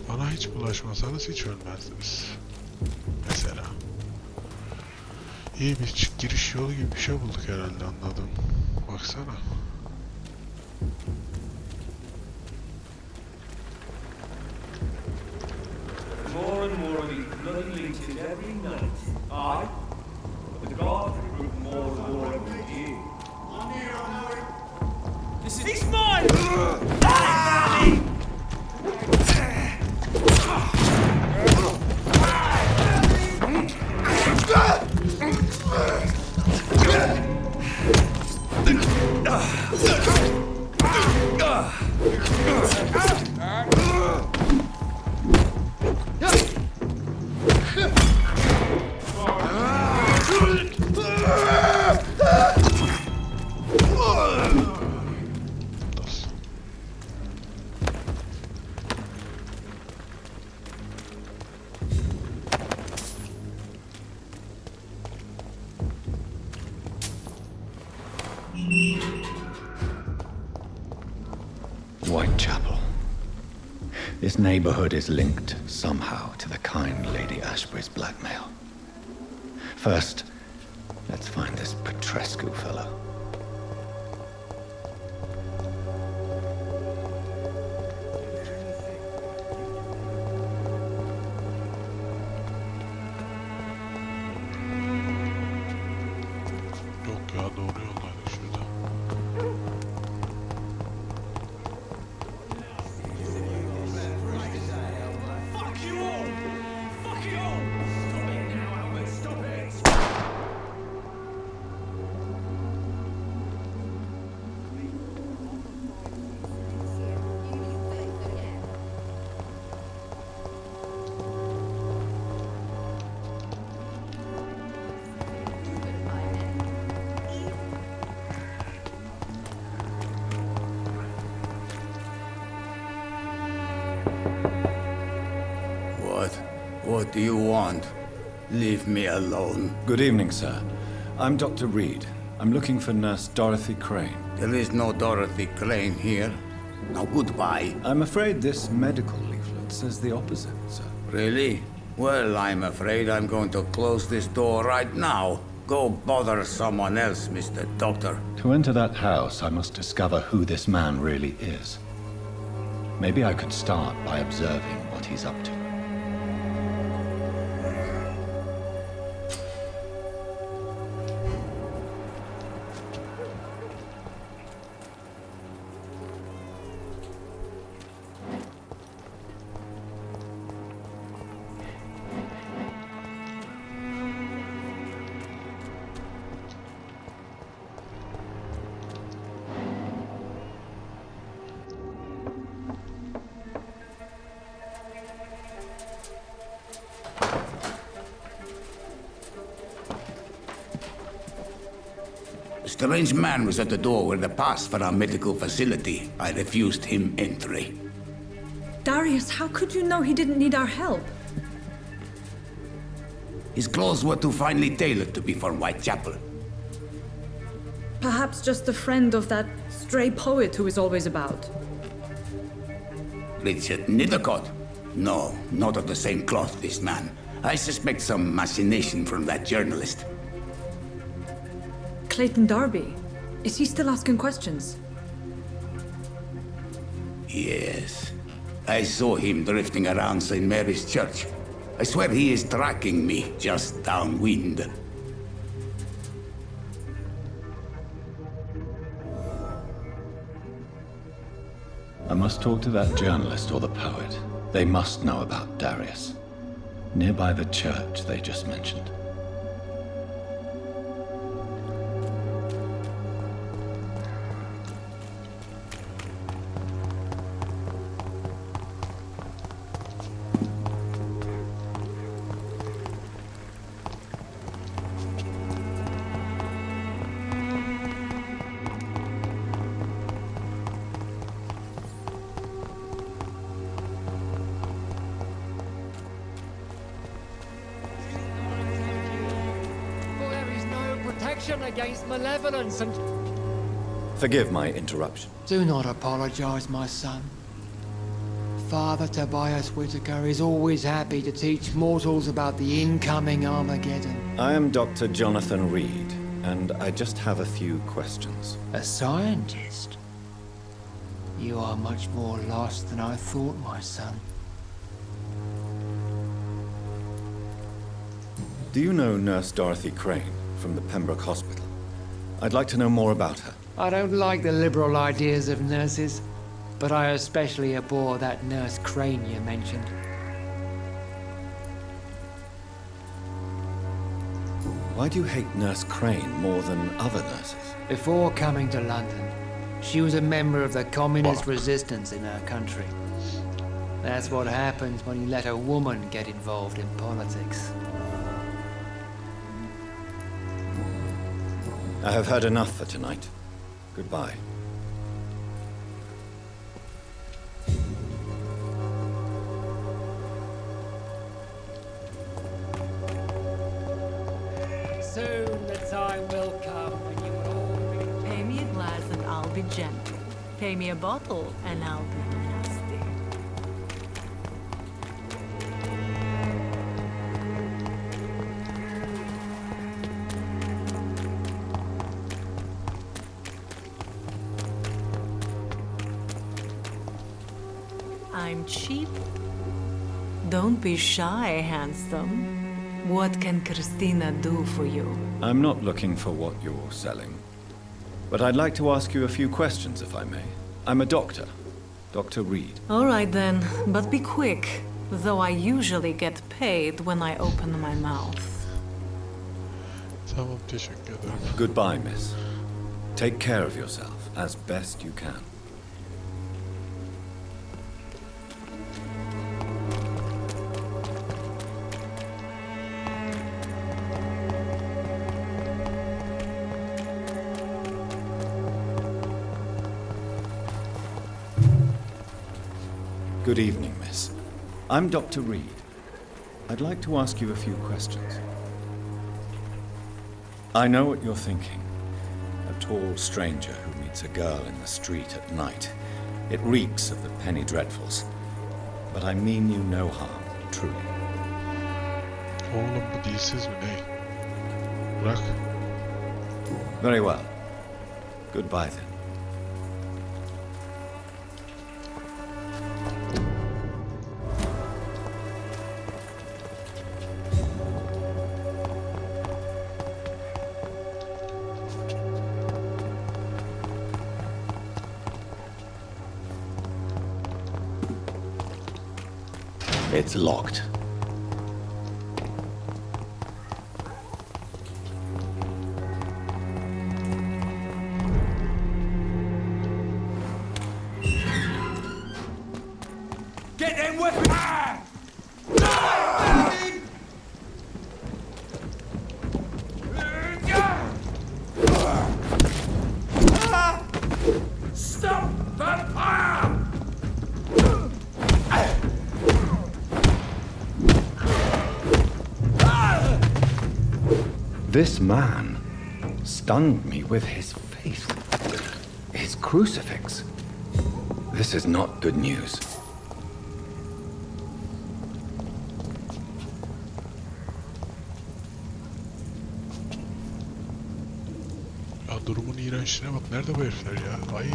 A: Bana hiç bulaşmasanız hiç ölmezdiniz. Mesela. İyi bir giriş yolu gibi bir şey bulduk herhalde, anladım. Baksana.
O: More and more of these bloody leeches every night. Aye? But the guards recruit more and more every year. This is... He's mine!
B: Whitechapel. This neighborhood is linked somehow to the kind Lady Ashbury's blackmail. First, let's find this Petrescu fellow.
A: Yok ya, doğru yoldaydı şurada.
M: Fuck you all! Fuck you all! Stop it now, Albert! Stop it!
P: What do you want? Leave me alone.
B: Good evening, sir. I'm Dr. Reed. I'm looking for Nurse Dorothy Crane.
P: There is no Dorothy Crane here. Now, goodbye.
B: I'm afraid this medical leaflet says the opposite, sir.
P: Really? Well, I'm afraid I'm going to close this door right now. Go bother someone else, Mr. Doctor.
B: To enter that house, I must discover who this man really is. Maybe I could start by observing what he's up to.
P: strange man was at the door with a pass for our medical facility. I refused him entry.
C: Darius, how could you know he didn't need our help?
P: His clothes were too finely tailored to be for Whitechapel.
C: Perhaps just a friend of that stray poet who is always about.
P: Richard Nithercott? No, not of the same cloth, this man. I suspect some machination from that journalist.
C: Clayton Darby. Is he still asking questions?
P: Yes. I saw him drifting around St. Mary's Church. I swear he is tracking me just downwind.
B: I must talk to that journalist or the poet. They must know about Darius. Nearby the church they just mentioned.
Q: Against malevolence and...
K: Forgive my interruption.
Q: Do not apologize, my son. Father Tobias Whitaker is always happy to teach mortals about the incoming Armageddon.
K: I am Dr. Jonathan Reed, and I just have a few questions.
Q: A scientist? You are much more lost than I thought, my son.
K: Do you know Nurse Dorothy Crane from the Pembroke Hospital? I'd like to know more about her.
Q: I don't like the liberal ideas of nurses, but I especially abhor that Nurse Crane you mentioned.
K: Why do you hate Nurse Crane more than other nurses?
Q: Before coming to London, she was a member of the communist resistance in her country. That's what happens when you let a woman get involved in politics.
K: I have heard enough for tonight. Goodbye.
Q: Soon the time will come when you will all be...
R: Pay me a glass and I'll be gentle. Pay me a bottle and I'll be nasty. I'm cheap. Don't be shy, handsome. What can Christina do for you?
K: I'm not looking for what you're selling. But I'd like to ask you a few questions, if I may. I'm a doctor. Dr. Reed.
R: All right then, but be quick. Though I usually get paid when I open my mouth.
A: Tamam, teşekkür ederim.
K: Goodbye, miss. Take care of yourself as best you can. Good evening, miss. I'm Dr. Reed. I'd like to ask you a few questions. I know what you're thinking. A tall stranger who meets a girl in the street at night. It reeks of the penny dreadfuls. But I mean you no harm, truly.
A: Oğlum bu dilsiz mi ne? Bırak.
K: Very well. Goodbye then.
B: It's locked.
M: Get them weapons! Ah!
B: This man stunned me with his face. His crucifix. This is not good news.
A: Ya durumun iğrençliğine bak. Nerede bu herifler ya? Ay.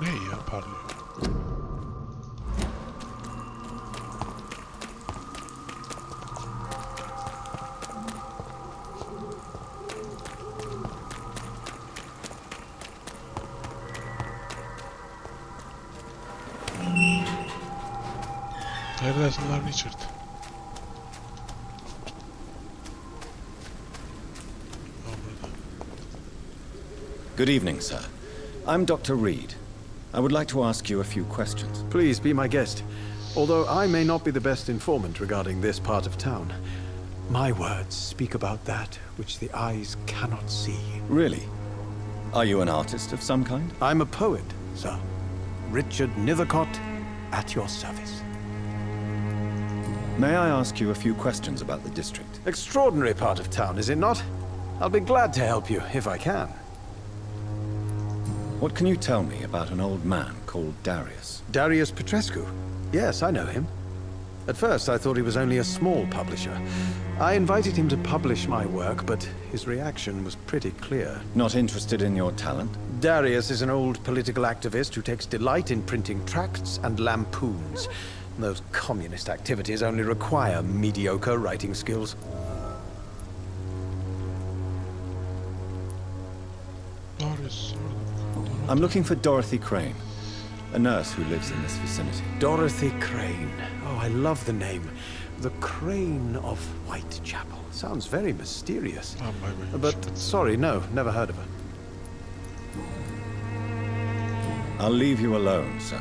A: Ne ya parlıyor? Neredesin lan Richard?
K: Good evening, sir. I'm Dr. Reed. I would like to ask you a few questions.
S: Please be my guest. Although I may not be the best informant regarding this part of town, my words speak about that which the eyes cannot see.
K: Really? Are you an artist of some kind?
S: I'm a poet, sir. Richard Nethercott, at your service.
K: May I ask you a few questions about the district?
S: Extraordinary part of town, is it not? I'll be glad to help you, if I can.
K: What can you tell me about an old man called Darius?
S: Darius Petrescu? Yes, I know him. At first, I thought he was only a small publisher. I invited him to publish my work, but his reaction was pretty clear.
K: Not interested in your talent?
S: Darius is an old political activist who takes delight in printing tracts and lampoons. Those communist activities only require mediocre writing skills.
K: I'm looking for Dorothy Crane, a nurse who lives in this vicinity.
S: Dorothy Crane. Oh, I love the name. The Crane of Whitechapel. Sounds very mysterious. But sorry, no, never heard of her.
K: I'll leave you alone, sir.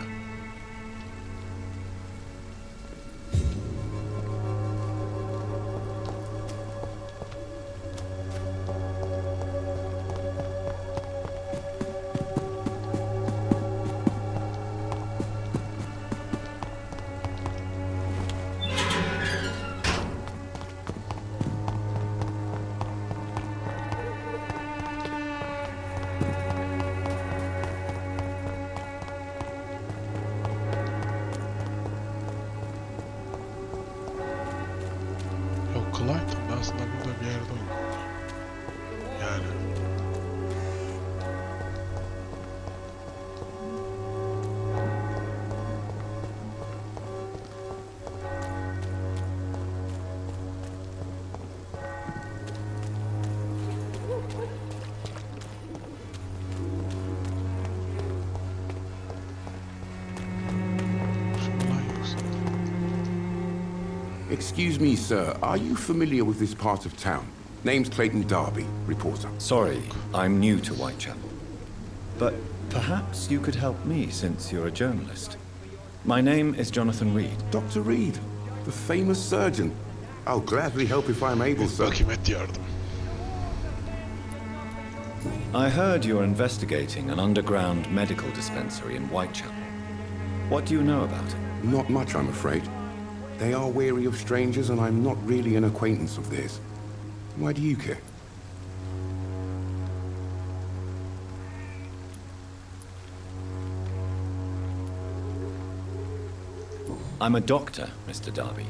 A: Clayton'da aslında burada bir yerde olmalı. Yani.
E: Excuse me, sir. Are you familiar with this part of town? Name's Clayton Darby, reporter.
K: Sorry, I'm new to Whitechapel. But perhaps you could help me since you're a journalist. My name is Jonathan Reed.
E: Dr. Reed, the famous surgeon. I'll gladly help if I'm able, sir.
K: I heard you're investigating an underground medical dispensary in Whitechapel. What do you know about it?
E: Not much, I'm afraid. They are wary of strangers, and I'm not really an acquaintance of theirs. Why do you care?
K: I'm a doctor, Mr. Darby.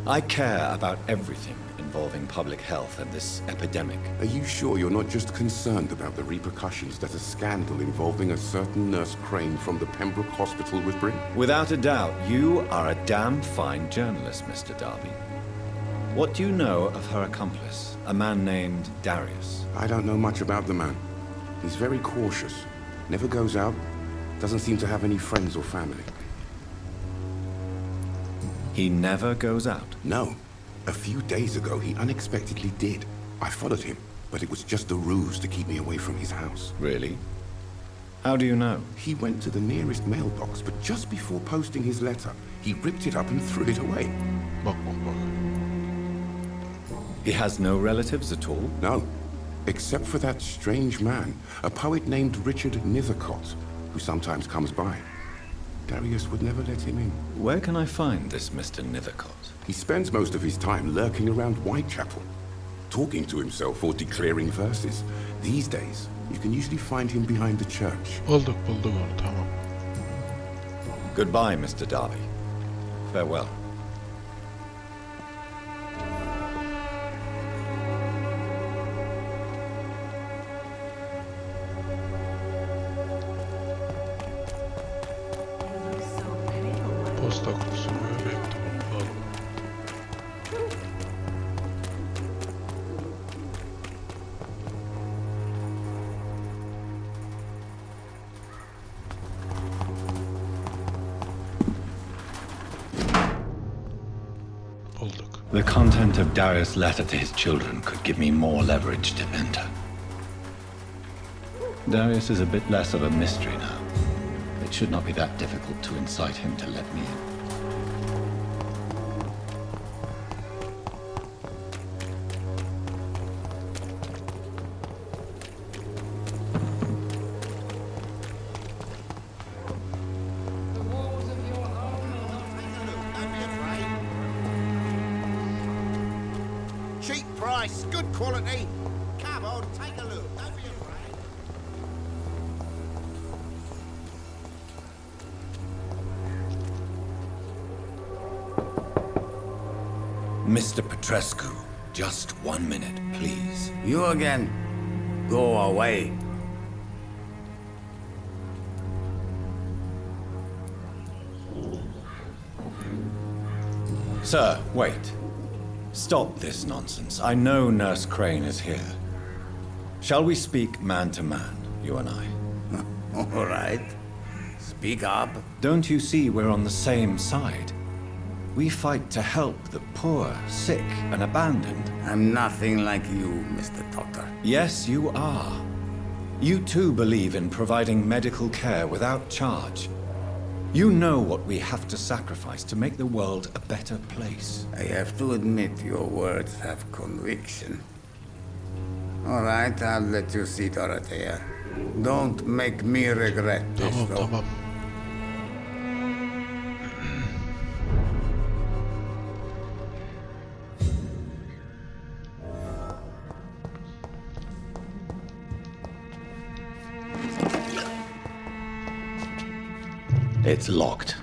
K: I care about everything involving public health and this epidemic.
E: Are you sure you're not just concerned about the repercussions that a scandal involving a certain Nurse Crane from the Pembroke Hospital would bring?
K: Without a doubt, you are a damn fine journalist, Mr. Darby. What do you know of her accomplice, a man named Darius?
E: I don't know much about the man. He's very cautious, never goes out, doesn't seem to have any friends or family.
K: He never goes out?
E: No. A few days ago, he unexpectedly did. I followed him, but it was just a ruse to keep me away from his house.
K: Really? How do you know?
E: He went to the nearest mailbox, but just before posting his letter, he ripped it up and threw it away.
K: He has no relatives at all?
E: No. Except for that strange man, a poet named Richard Nithercott, who sometimes comes by. Darius would never let him in.
K: Where can I find this Mr. Nithercott?
E: He spends most of his time lurking around Whitechapel, talking to himself or declaring verses. These days, you can usually find him behind the church.
A: Bulduk onu, tamam.
K: Goodbye, Mr. Darby. Farewell.
A: Posta kutusunu ve mektubu bulalım. Bulduk.
B: The content of Darius' letter to his children could give me more leverage to enter. Darius is a bit less of a mystery now. It should not be that difficult to incite him to let me in.
L: Cheap price, good quality. Come on, take a look. Don't be afraid.
K: Mr. Petrescu, just 1 minute, please.
P: You again. Go away.
K: Sir, wait. Stop this nonsense. I know Nurse Crane is here. Shall we speak man to man, you and I?
P: All right. Speak up.
K: Don't you see we're on the same side? We fight to help the poor, sick, and abandoned.
P: I'm nothing like you, Mr. Doctor.
K: Yes, you are. You too believe in providing medical care without charge. You know what we have to sacrifice to make the world a better place.
P: I have to admit your words have conviction. All right, I'll let you see Dorothea. Don't make me regret this, though.
A: Tamam.
B: It's locked.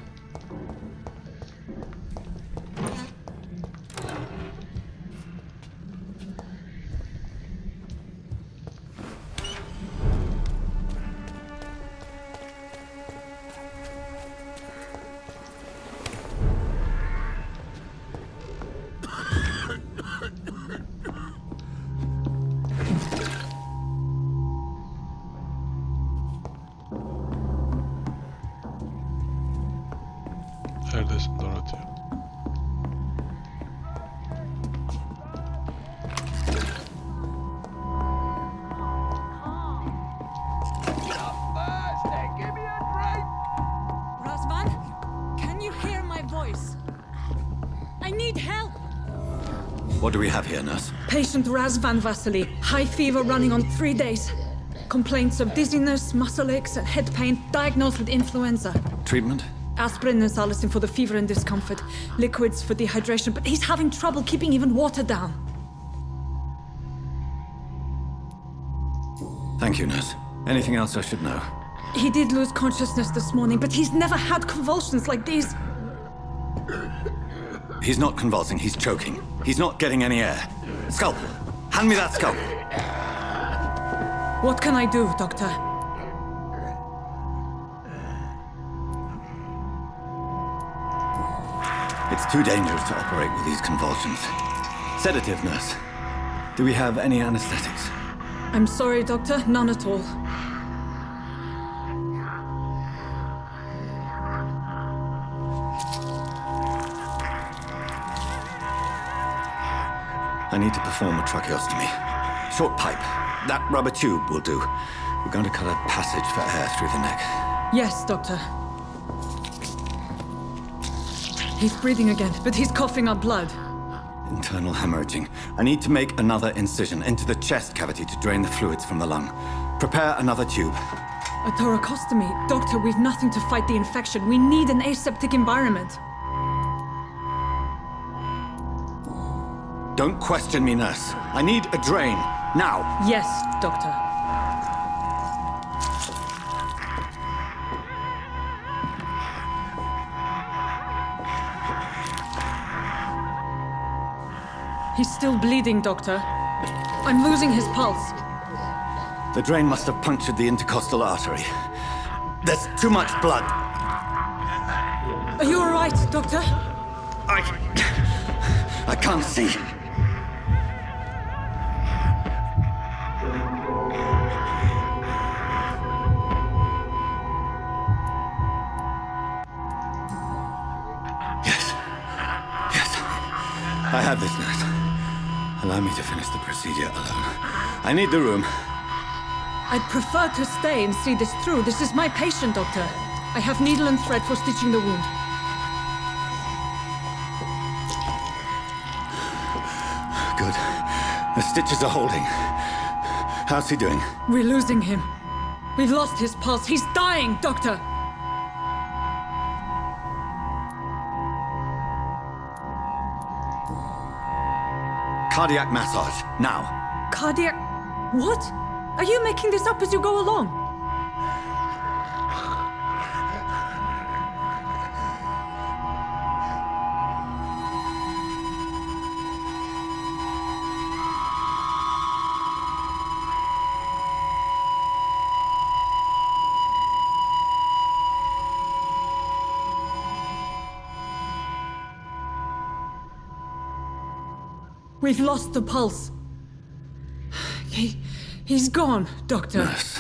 A: Neredesin Dorothea?
C: I need help!
B: What do we have here, nurse?
C: Patient Raz Van Vasily. High fever running on 3 days. Complaints of dizziness, muscle aches, and head pain. Diagnosed with influenza.
B: Treatment?
C: Aspirin and salicin for the fever and discomfort. Liquids for dehydration, but he's having trouble keeping even water down.
B: Thank you, nurse. Anything else I should know?
C: He did lose consciousness this morning, but he's never had convulsions like these.
B: He's not convulsing, he's choking. He's not getting any air. Scalpel! Hand me that scalpel!
C: What can I do, Doctor?
B: It's too dangerous to operate with these convulsions. Sedative, nurse. Do we have any anesthetics?
C: I'm sorry, Doctor. None at all.
B: I need to perform a tracheostomy. Short pipe. That rubber tube will do. We're going to cut a passage for air through the neck.
C: Yes, Doctor. He's breathing again, but he's coughing up blood.
B: Internal hemorrhaging. I need to make another incision into the chest cavity to drain the fluids from the lung. Prepare another tube.
C: A thoracostomy. Doctor, we've nothing to fight the infection. We need an aseptic environment.
B: Don't question me, nurse. I need a drain. Now.
C: Yes, Doctor. He's still bleeding, Doctor. I'm losing his pulse.
B: The drain must have punctured the intercostal artery. There's too much blood.
C: Are you all right, Doctor?
B: I can't see. I have this, nurse. Allow me to finish the procedure alone. I need the room.
C: I'd prefer to stay and see this through. This is my patient, Doctor. I have needle and thread for stitching the wound.
B: Good. The stitches are holding. How's he doing?
C: We're losing him. We've lost his pulse. He's dying, Doctor!
B: Cardiac massage, now.
C: Cardiac... What? Are you making this up as you go along? We've lost the pulse. He's gone, Doctor.
B: Nurse,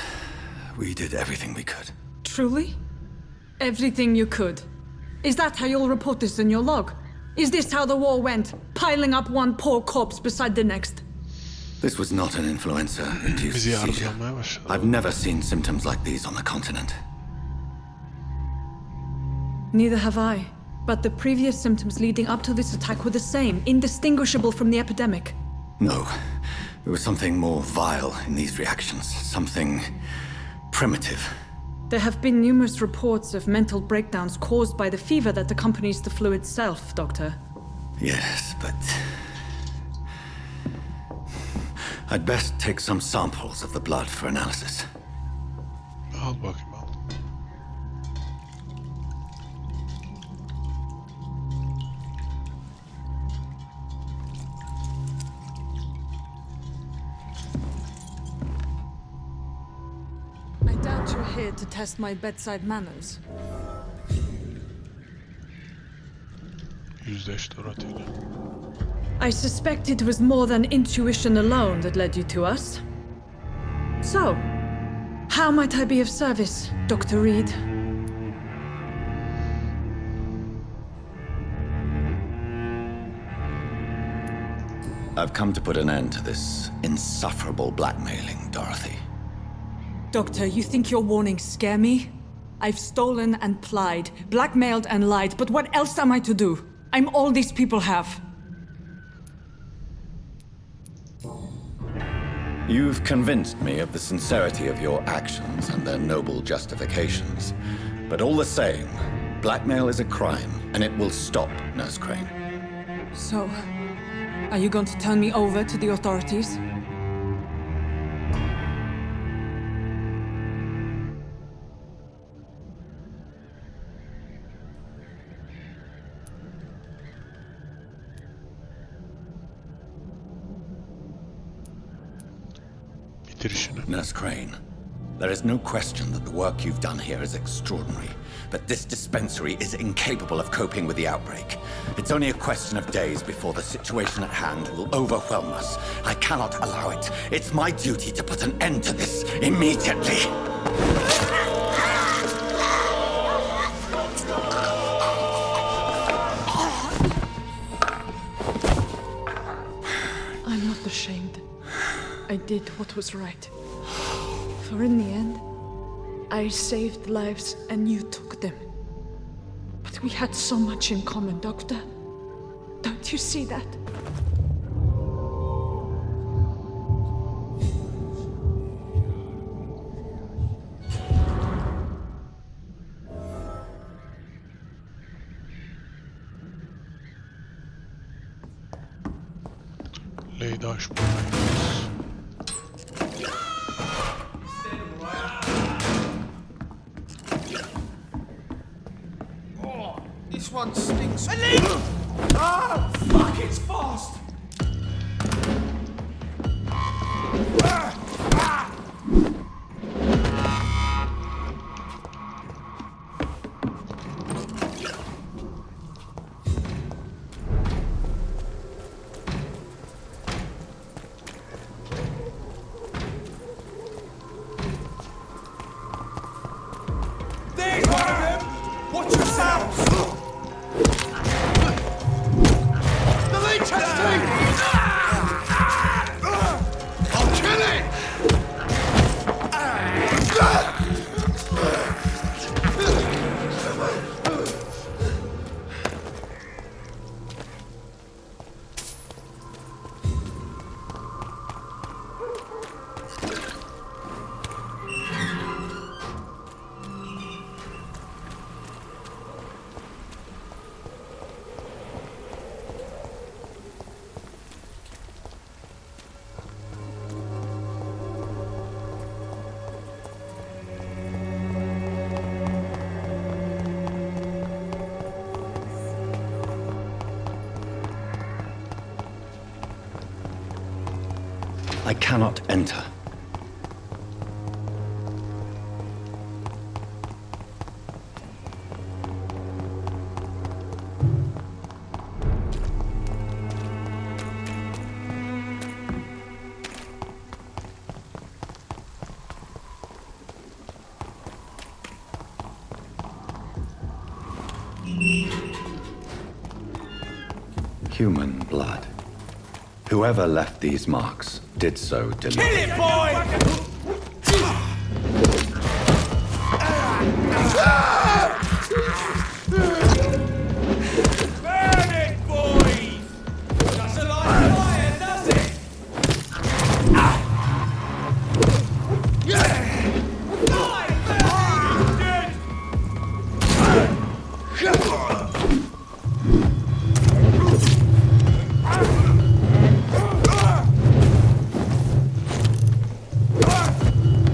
B: we did everything we could.
C: Truly? Everything you could? Is that how you'll report this in your log? Is this how the war went? Piling up one poor corpse beside the next?
B: This was not an influenza-induced seizure. I've never seen symptoms like these on the continent.
C: Neither have I. But the previous symptoms leading up to this attack were the same, indistinguishable from the epidemic.
B: No. There was something more vile in these reactions. Something primitive.
C: There have been numerous reports of mental breakdowns caused by the fever that accompanies the flu itself, Doctor.
B: Yes, but... I'd best take some samples of the blood for analysis.
A: Al bakayım al.
C: I doubt you're here to test my bedside manners.
A: Yüzleş Dorothy'yle.
C: I suspect it was more than intuition alone that led you to us. So, how might I be of service, Dr. Reed?
B: I've come to put an end to this insufferable blackmailing, Dorothy.
C: Doctor, you think your warnings scare me? I've stolen and plied, blackmailed and lied, but what else am I to do? I'm all these people have.
B: You've convinced me of the sincerity of your actions and their noble justifications. But all the same, blackmail is a crime, and it will stop, Nurse Crane.
C: So, are you going to turn me over to the authorities?
B: Nurse Crane, there is no question that the work you've done here is extraordinary, but this dispensary is incapable of coping with the outbreak. It's only a question of days before the situation at hand will overwhelm us. I cannot allow it. It's my duty to put an end to this immediately.
C: I'm not ashamed. I did what was right. For in the end, I saved lives and you took them. But we had so much in common, Doctor. Don't you see that?
A: Leydaş bu.
M: This one stinks. Ah, fuck, it's fast. There's one of them. Watch yourselves. The leech has teeth! I'll kill it!
B: I cannot enter. Human blood. Whoever left these marks did so deliberately.
M: Kill it, boy! Burn it, boys! Doesn't like fire, does it?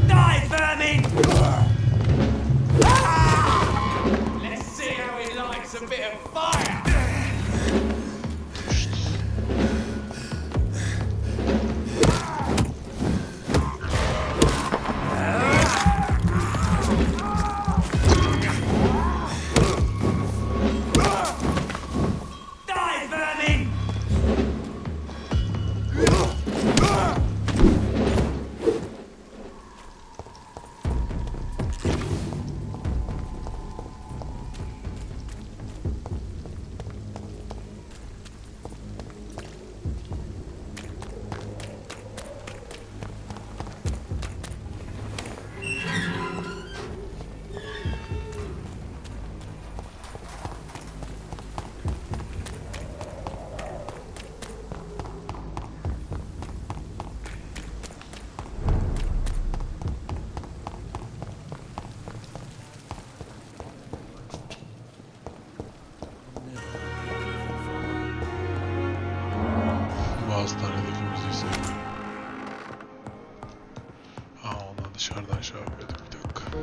M: Die, vermin!
A: hastanedeki müziği. Ona dışarıdan şey yapıyorduk, bir dakika.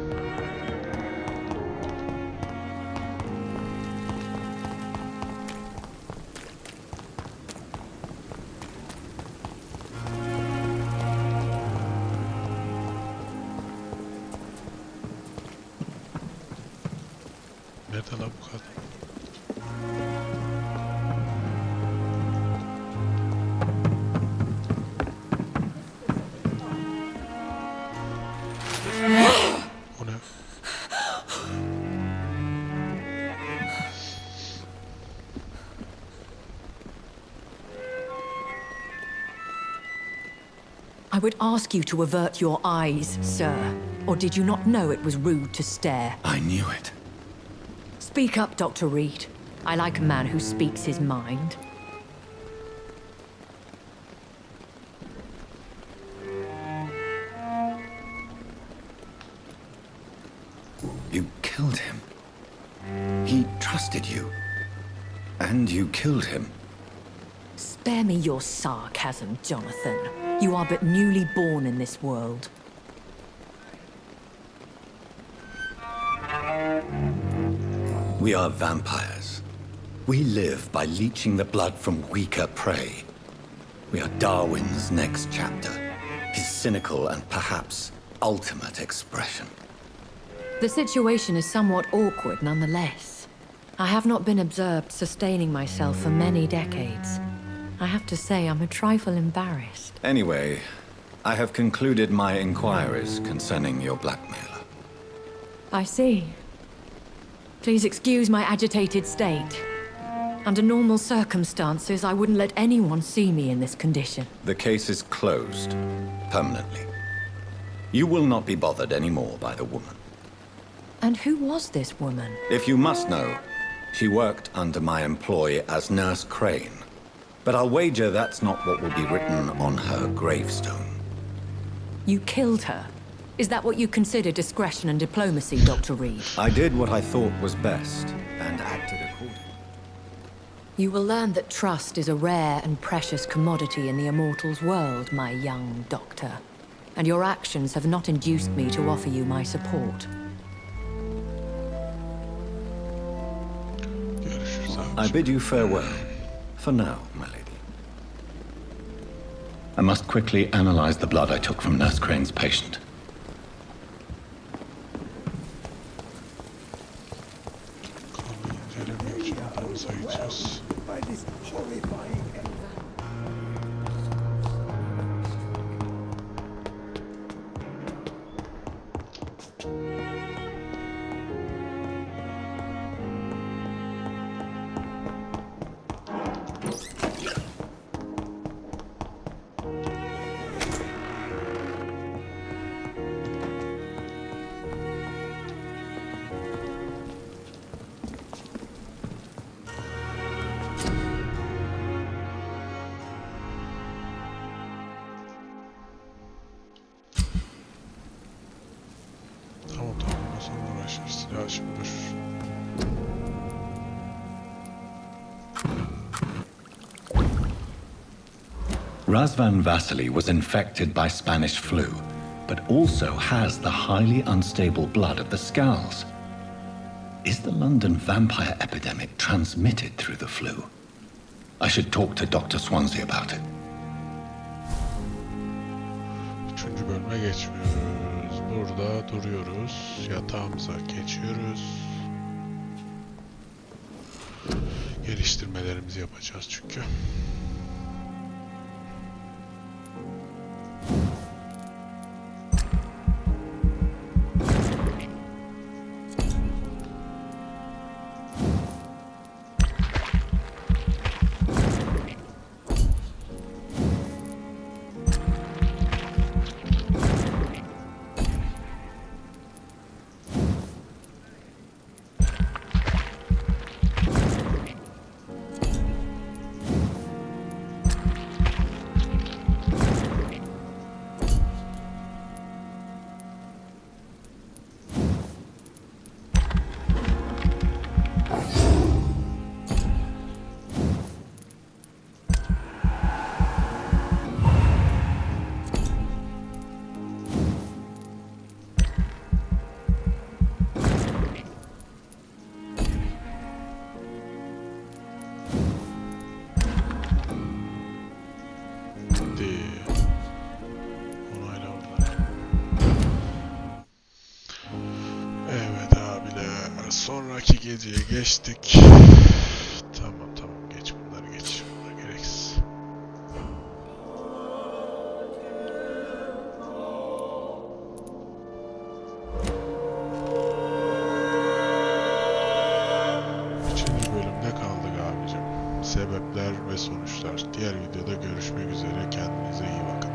A: Nerede lan bu kadın? O ne?
J: I would ask you to avert your eyes, sir. Or did you not know it was rude to stare?
B: I knew it.
J: Speak up, Dr. Reed. I like a man who speaks his mind.
B: You killed him. He trusted you. And you killed him.
J: Spare me your sarcasm, Jonathan. You are but newly born in this world.
B: We are vampires. We live by leeching the blood from weaker prey. We are Darwin's next chapter, his cynical and perhaps ultimate expression.
J: The situation is somewhat awkward nonetheless. I have not been observed sustaining myself for many decades. I have to say I'm a trifle embarrassed.
B: Anyway, I have concluded my inquiries concerning your blackmailer.
J: I see. Please excuse my agitated state. Under normal circumstances, I wouldn't let anyone see me in this condition.
B: The case is closed, permanently. You will not be bothered anymore by the woman.
J: And who was this woman?
B: If you must know, she worked under my employ as Nurse Crane. But I'll wager that's not what will be written on her gravestone.
J: You killed her? Is that what you consider discretion and diplomacy, Dr. Reed?
B: I did what I thought was best, and acted accordingly.
J: You will learn that trust is a rare and precious commodity in the Immortals world, my young doctor. And your actions have not induced me to offer you my support.
B: I bid you farewell. For now, my lady. I must quickly analyze the blood I took from Nurse Crane's patient.
F: By this horrifying
B: Razvan Vasily was infected by Spanish flu, but also has the highly unstable blood of the Skulls. Is the London vampire epidemic transmitted through the flu? I should talk to Dr. Swansea about it.
A: Üçüncü bölüme geçmiyoruz. Burada duruyoruz. Yatağımıza geçiyoruz. Geliştirmelerimizi yapacağız çünkü. Sonraki geceye geçtik. Tamam geç bunları geç. Bunlar gereksiz. Üçüncü bölümde kaldık abicim. Sebepler ve sonuçlar. Diğer videoda görüşmek üzere. Kendinize iyi bakın.